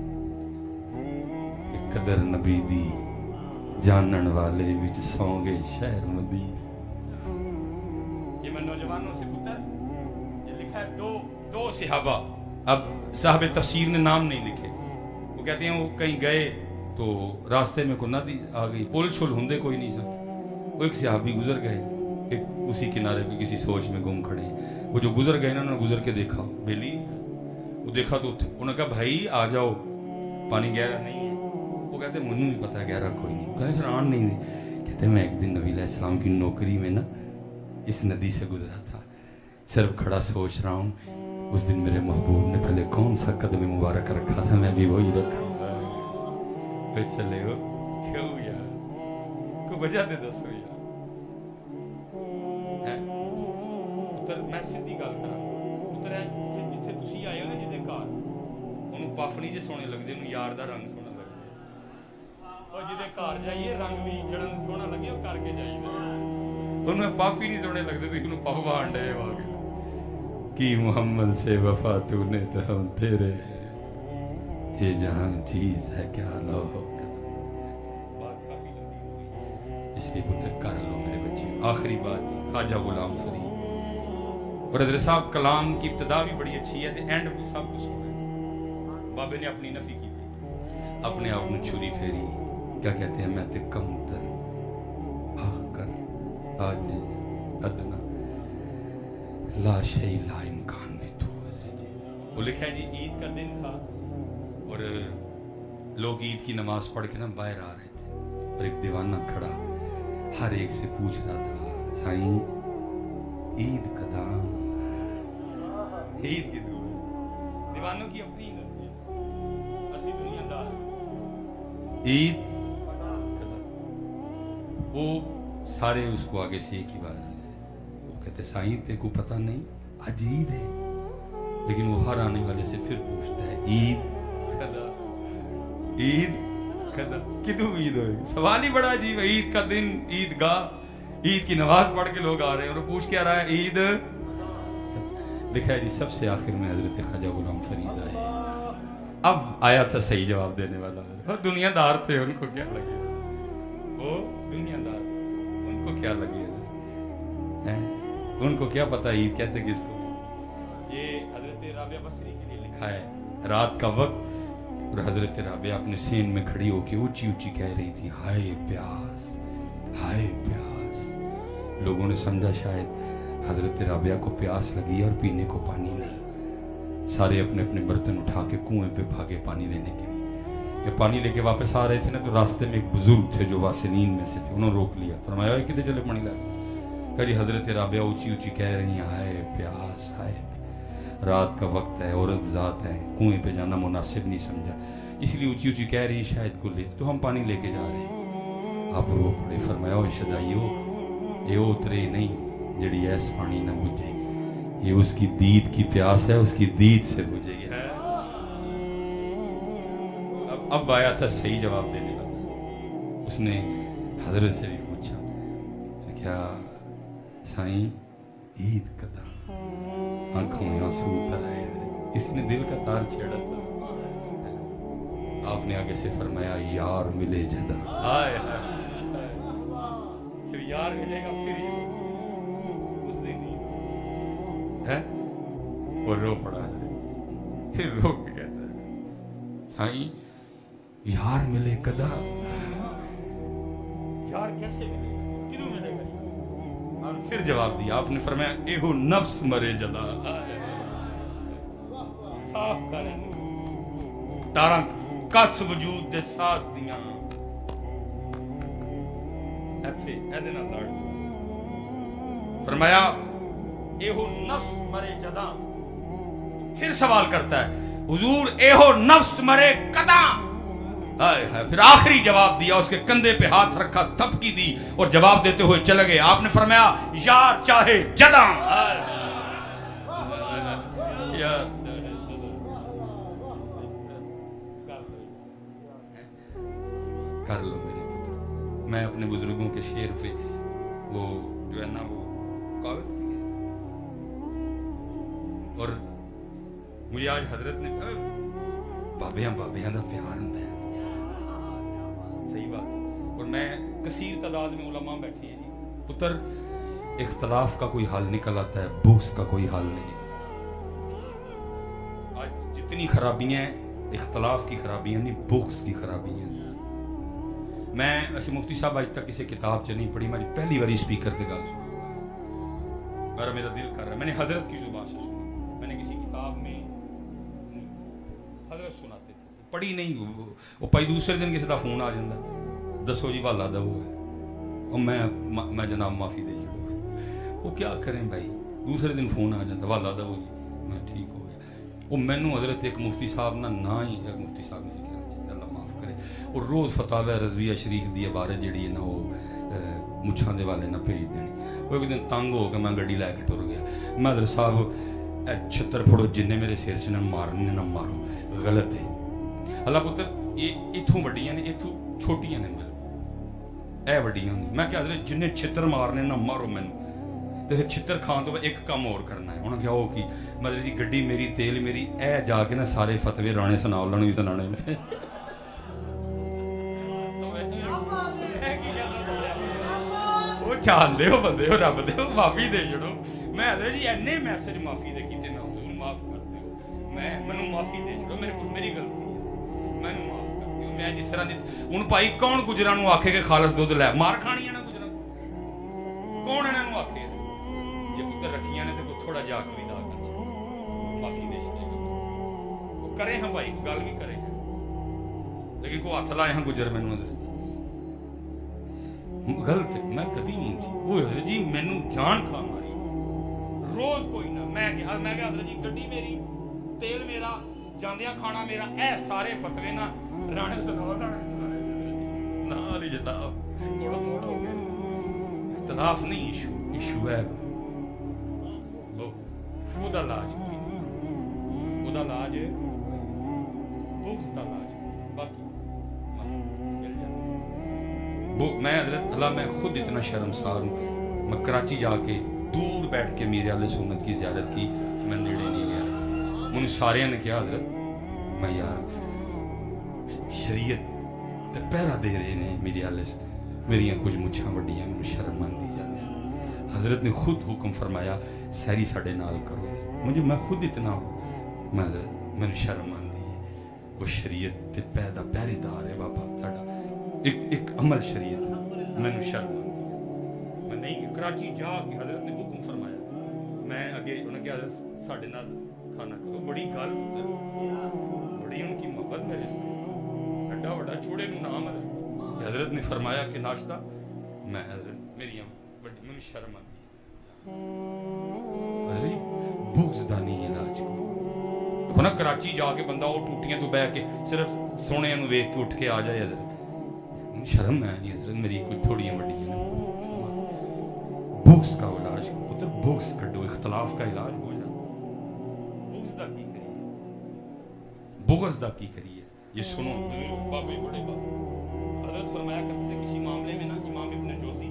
Speaker 1: कि कदर नबी दी जानन वाले विच सौंगे शहर मदीना। ये मैं नौजवानों से पुत्र, ये लिखा है दो सहाबा, अब साहब तफसीर ने नाम नहीं लिखे, वो कहते हैं वो कहीं गए तो रास्ते में को नदी आ गई, पुल शुल होंगे कोई नहीं था, वो एक सहाबी गुजर गए, एक उसी किनारे पे किसी सोच में गुम खड़े। वो जो गुजर गए ना, उन्होंने गुजर के देखा बेली, वो देखा तो उन्होंने कहा भाई आ जाओ, पानी गहरा नहीं है। वो कहते मुझे भी पता है गहरा कोई नहीं, कहते फिर आन नहीं दे। कहते मैं एक दिन नबी अलैहिस्सलाम की नौकरी में ना इस नदी से गुजरा था, सिर्फ खड़ा सोच रहा हूँ उस दिन मेरे महबूब ने पहले कौन सा कदम मुबारक रखा था, मैं भी वही रखूंगा। चले हो क्यों यार, को वजह दे दसो यार। पुत्र मैं सीधी गल करा, पुत्र जिथे तुसी आए हो ना, जिहदे घर उन्होंने पाफनी जे सोने लगदे, उन्होंने यार दा रंग सोना लगदा, और जिहदे घर जाइए रंग भी जड़ा सोना लगे वो करके जाइए। उन्होंने पाफी नहीं सोने लगदे, तुसी उन्होंने पफ बांध डे आ गए कि मोहम्मद से वफा तूने तो हम तेरे, ये जहां चीज है क्या लो हो। बात काफी लंबी हो गई, इसलिए पुत्र कर लो मेरे बच्चे। आखिरी बात ख्वाजा गुलाम फरीद और हज़रत साहब कलाम की इब्तिदा भी बड़ी अच्छी है, तो एंड में सब कुछ होना। बाबे ने अपनी नफी की थी, अपने आप में छुरी फेरी, क्या कहते हैं, मैं ते कमतर आकर आजिज अदना ला शै ला इम्कान भी तो। वो लिखा है जी ईद का दिन था और लोग ईद की नमाज पढ़ के ना बाहर आ रहे थे, और एक दीवाना खड़ा हर एक से पूछ रहा था, साईं ईद कदा, ईद की दीवानों की अपनी ईद होती है, असली दुनियादार ईद कदा। वो सारे उसको आगे से एक ही बात, वो कहते साईं तेरे को पता नहीं आज ईद है, लेकिन वो हर आने वाले से फिर पूछता है ईद कदा, ईद कदा, कितू ईद होगी। सवाल ही बड़ा अजीब है, ईद का दिन, ईद गाह, ईद की नमाज पढ़ के लोग आ रहे हैं और पूछ क्या रहा है ईद। लिखा है जी सबसे आखिर में हजरत ख्वाजा गुलाम फरीद आए। अब आया था सही जवाब देने वाला, और दुनियादार थे, उनको क्या लगे, वो दुनियादार, उनको क्या लगे है? उनको क्या पता ईद कहते किसको। ये हजरत राबिया बसरी के लिए लिखा है, रात का वक्त और हजरत राबिया अपने सीन में खड़ी होकर ऊंची ऊंची कह रही थी हाय प्यास, हाय प्यास। लोगों ने समझा शायद हजरत राबिया को प्यास लगी और पीने को पानी नहीं। सारे अपने अपने बर्तन उठा के कुएं पे भागे पानी लेने के लिए। जब पानी लेके वापस आ रहे थे ना, तो रास्ते में एक बुजुर्ग थे जो वासिनीन में से थे, उन्होंने रोक लिया, फरमाया किधर चले पानी ला। कभी हजरत राबिया ऊंची ऊंची कह रही हैं हाय प्यास, हाय, रात का वक्त है, औरत जात है, कुएं पे जाना मुनासिब नहीं समझा, इसलिए ऊंची ऊंची कह रही शायद को ले, तो हम पानी लेके जा रहे हैं। आप रो पड़े, फरमाया ओ शदाइयो, ये उतरे नहीं जड़ी ऐस पानी ना बुझे, ये उसकी दीद की प्यास है, उसकी दीद से बुझेगी है। अब आया था सही जवाब देने वाला। उसने हजरत से भी पूछा, क्या साईं ईद कदा, आंखों में आंसू उतर आए, इसने दिल का तार छेड़ा था। आपने आगे से फरमाया, यार मिले जदा। हाय हाय, जब यार मिलेगा फिर ही उस दिन ही है। और रो पड़ा है, फिर रो के कहता है, साईं यार मिले कदा, यार कैसे मिलेगा, किदू मिलेगा? और फिर जवाब दिया आपने, फरमाया एहो नफ्स मरे जदा। साफ करें तारा कस वजूद दे साथ दियां ऐथे एदे नाल लड़। फरमाया एहो नफ्स मरे जदा। फिर सवाल करता है, हुजूर एहो नफ्स मरे कदा। हाय हाय, फिर आखिरी जवाब दिया, उसके कंधे पे हाथ रखा, थपकी दी और जवाब देते हुए चले गए। आपने फरमाया यार चाहे जदा। यार कर लो मेरे पुत्र। मैं अपने बुजुर्गों के शेर पे वो जो है ना वो कागज थी, और मुझे आज हजरत ने बाबियां का प्यार होता है, सही बात। और मैं कसीर तादाद में उलमा बैठी हैं जी। पुत्र, इख्तलाफ का कोई हल निकल आता है, बुग़्ज़ का कोई हल नहीं निकलता। आज जितनी खराबियां हैं, इख्तलाफ की खराबियां नहीं, बुग़्ज़ की खराबियां। मैं ऐसे मुफ्ती साहब आज तक किसी किताब च नहीं पढ़ी, मेरी पहली बारी स्पीकर से गल सुनी, मेरा दिल कर रहा है। मैंने हजरत की जुबान से सुनी, मैंने किसी किताब में हजरत सुनाते थे, पढ़ी नहीं। वो भाई दूसरे दिन किसी का फोन आ जाता, दसो जी वाला दो है, और मैं जनाब माफ़ी दे छूँ। वो क्या करें भाई, दूसरे दिन फोन आ जाता, वाला दो जी, मैं ठीक हो गया। वो मैनू हजरत एक मुफ्ती साहब ना ही मुफ्ती साहब ने सिखाया, अल्लाह माफ़ करे। और रोज़ फतावा रज़विया शरीफ दी इबारत जी है ना, वो मुछां दे वाले ना भेज देनी। वो एक दिन तंग हो के मैं गड्डी लैके टुर गया। मैं हजरत साहब छत्तर फड़ो जिन्ने मेरे सिर च मारने ना मारो, गलत है। अल्लाह पुत्र ये इथों वड्डियां ने, इथों छोटियां ने, ए वड्डियां ने। मैं क्या हजरत जिन्ने छित्र मारने ना मारो मैनू, तो फिर छित्र खान तो एक काम और करना है। उन्होंने क्या हो कि मतलब जी गड्डी मेरी, तेल मेरी, ए जाके ना सारे फतवे राणे सुना उन्होंने भी सुनाने में। वो जानते हो बंदे हो, रब दे माफी दे छड़ो। मैं हजरत जी इन्ने मैसेज माफी दे कीते ना, माफ कर दियो, मैं मैनू माफी दे छड़ो, मेरी गलती है, मैनू माफ कर दियो। मैं जिस तरह दी हुण भाई कौन गुजरां नूं आखे कि खालस दुध लै, मार खानी है ना गुजरां, कौन इन्हां नूं आखे? जे पुत्र रखियां ने तो थोड़ा जा के विदा कर, माफी दे छड़ेगा। वो करे हां भाई, गल भी करे हां, लेकिन को हथ लाए हां गुजर मैनू गलत है। मैं कदी नहीं थी वो हजरत जी, मैनू जान खा मारी रोज कोई ना। मैं हजरत जी गड्डी मेरी, तेल मेरा, जांदियां खाना मेरा, ए सारे फतवे ना राणे सुनाओ ना ली जनाब, मोड़ मोड़ हो गए। इख्तलाफ नहीं, इशू है ਉਹਦਾ ਇਲਾਜ ਉਹਦਾ ਇਲਾਜ बुग़्ज़ ਦਾ इलाज। बाकी वो मैं हज़रत अल्लाह, मैं खुद इतना शर्मसार हूँ। मैं कराची जाके दूर बैठ के मीरे वाले सुन्नत की ज़ियारत की, मैं नेड़े नहीं गया। मुझे सारे ने कहा हज़रत मैं यार शरीयत ते पहरा दे रहे ने मेरे वाले, मेरिया कुछ मुछां वड्डियां, मैनूं शर्म आंदी जाती। हज़रत ने खुद हुक्म फरमाया सैरी साढ़े नाल करो। मुझे मैं खुद इतना हूँ, मैं मैनूं शर्म आंदी है। वो शरीयत ते पैदा पहरेदार है बाबा साडा, एक अमल शरीयत, मैनूं शर्म आंदी। मैं नहीं कराची जाके हज़रत ने हुक्म फरमाया, मैं अगे उन्हें कहा हज़रत साढ़े नाल खाना करो। बड़ी गल, बड़ी उनकी मोहब्बत मेरे से, एडा वड्डा छोड़े नूं नाम हज़रत ने फरमाया कि नाश्ता, मैं हज़रत मेरिया बड़ी मैनूं शर्म आंदी। अरे बुग़्ज़ दा नहीं इलाज देखो ना, कराची जाके बंदा वो टूटियां तो बह के सिर्फ सोने नूं वेख के उठ के आ जाए, हज़रत शर्म है नहीं हज़रत मेरी कोई थोड़ियां वड्डियां। बुग़्ज़ का इलाज पुत्र, बुग़्ज़ कड्डो, इख्तलाफ का इलाज हो जाए। बुग़्ज़ दा की करिए, बुग़्ज़ दा की करिए یہ سنو بزرگ بابے بڑے بابے حضرت فرمایا کرتے تھے کسی معاملے میں نا امام ابن جوزی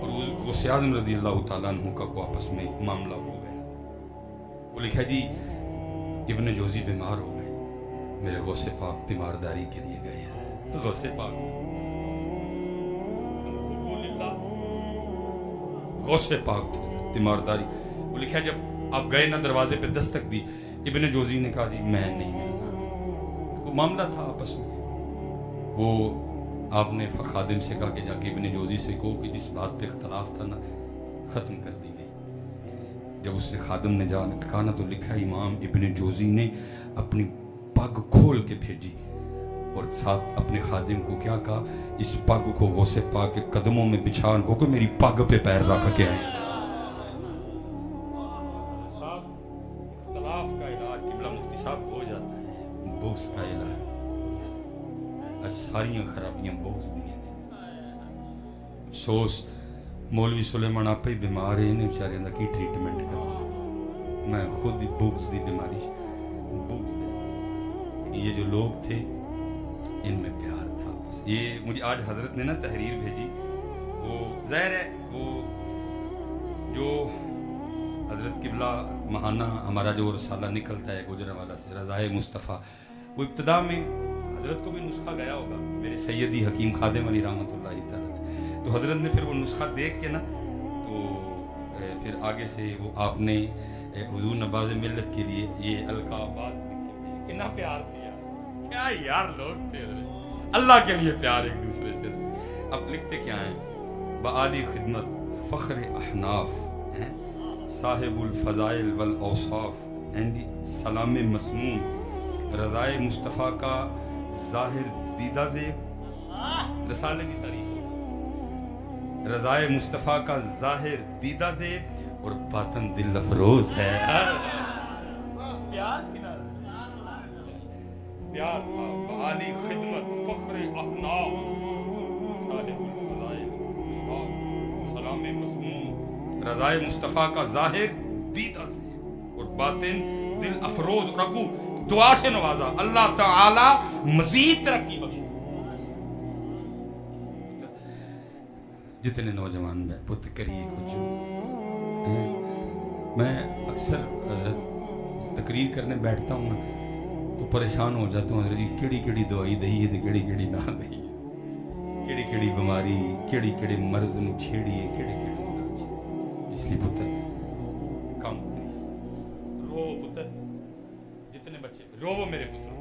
Speaker 1: اور غوث اعظم رضی اللہ تعالیٰ عنہ کا کو آپس میں معاملہ ہو گیا. وہ لکھا جی ابن جوزی بیمار ہو گئے, میرے غوث پاک تیمارداری کے لیے گئے ہیں. غوث پاک غوث پاک تھے تیمارداری. وہ لکھا جب آپ گئے نا دروازے پہ دستک دی, ابن جوزی نے کہا جی میں نہیں ملنا. وہ معاملہ تھا آپس میں. وہ آپ نے خادم سے کہا کہ جا کے ابن جوزی سے کہو کہ جس بات پہ اختلاف تھا نا ختم کر دی گئی. جب اس نے خادم نے جا کہا نا تو لکھا امام ابن جوزی نے اپنی پگ کھول کے بھیجی اور ساتھ اپنے خادم کو کیا کہا, اس پگ کو غوث پاک کے قدموں میں بچھا کو کہ میری پگ پہ پیر رکھ کے آئے. صاحب اختلاف کا علاج قبلہ مفتی صاحب ہو جاتا ہے بغض کا علاج. ساری خرابیاں بغض دی ہیں. افسوس مولوی سلیمان آپ ہی بیمار ہیں, انہیں بیچارے دا کی ٹریٹمنٹ کرنا. میں خود بغض دی بیماری بغض. یہ جو لوگ تھے ان میں پیار تھا. بس یہ مجھے آج حضرت نے نا تحریر بھیجی, وہ ظاہر ہے وہ جو حضرت قبلہ ماہانہ ہمارا جو رسالہ نکلتا ہے گوجرانوالہ سے رضائے مصطفیٰ, وہ ابتدا میں حضرت کو بھی نسخہ گیا ہوگا میرے سیدی حکیم خادم علی رحمۃ اللہ تعالیٰ. تو حضرت نے پھر وہ نسخہ دیکھ کے نا تو پھر آگے سے وہ آپ نے حضور نواز ملت کے لیے یہ القابات کتنا پیار کیا. کیا یار لوگ تھے اللہ کے لیے پیار ایک دوسرے سے. اب لکھتے کیا ہیں, بآلی خدمت فخر احناف ہیں, صاحب الفضائل والاوصاف سلام مسموم, رضائے مصطفیٰ کا ظاہر دیدہ زیب. رسالے کی تاریخ ہو, رضائے مصطفیٰ کا ظاہر دیدہ زیب اور باطن دل افروز ہے. پیار پیار تھا. بآلی خدمت فخر احناف صاحب الفضائل سلام مسموم, رضائے مصطفیٰ کا ظاہر دیدہ زیب اور باطن دل افروز. اور ابو دعا سے نوازا, اللہ تعالی مزید ترقی بخشے. جتنے نوجوان میں پت کریے کچھ. میں اکثر حضرت تقریر کرنے بیٹھتا ہوں نا تو پریشان ہو جاتا ہوں, حضرت جی کیڑی کیڑی دوائی دئی ہے, کیڑی کیڑی نہ دئی ہے, کیڑی کیڑی بیماری, کیڑی کیڑی مرض نو چھیڑی ہے, کیڑی کیڑی. اس لیے پتر کم رو, پتر جتنے بچے رو میرے پتر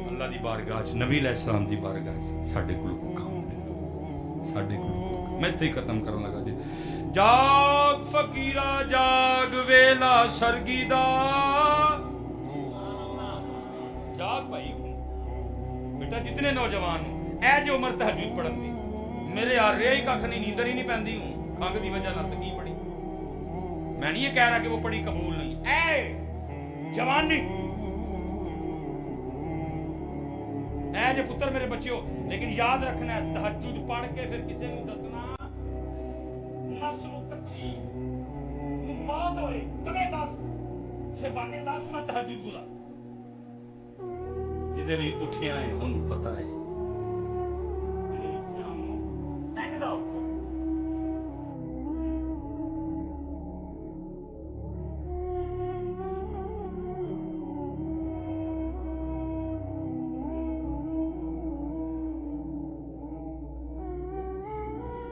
Speaker 1: اللہ دی بارگاہ نبی علیہ السلام دی بارگاہ ساڈے کول کو کام لے لو. ساڈے کول میں تے ختم کرن لگا جی. جاگ فقیرا جاگ ویلا سرگیدا, جاگ بھائی بیٹا جتنے نوجوان اے جو عمر تہجد پڑھن دی میرے یار رہی کھ نہیں, نیندر ہی نہیں پیندی ہوں کھنگ دی وجہ نال کی پڑھی. میں نہیں یہ کہہ رہا کہ وہ پڑھی قبول نہیں, اے جوانی اے جو پتر میرے بچے ہو, لیکن یاد رکھنا ہے تہجد پڑھ کے پھر کسی نے دسنا نفس نو تکلیف موت ہوئے تمہیں دس سے بانے دس میں تہجد گزار. جدے بھی اٹھے آئے انہوں پتہ ہے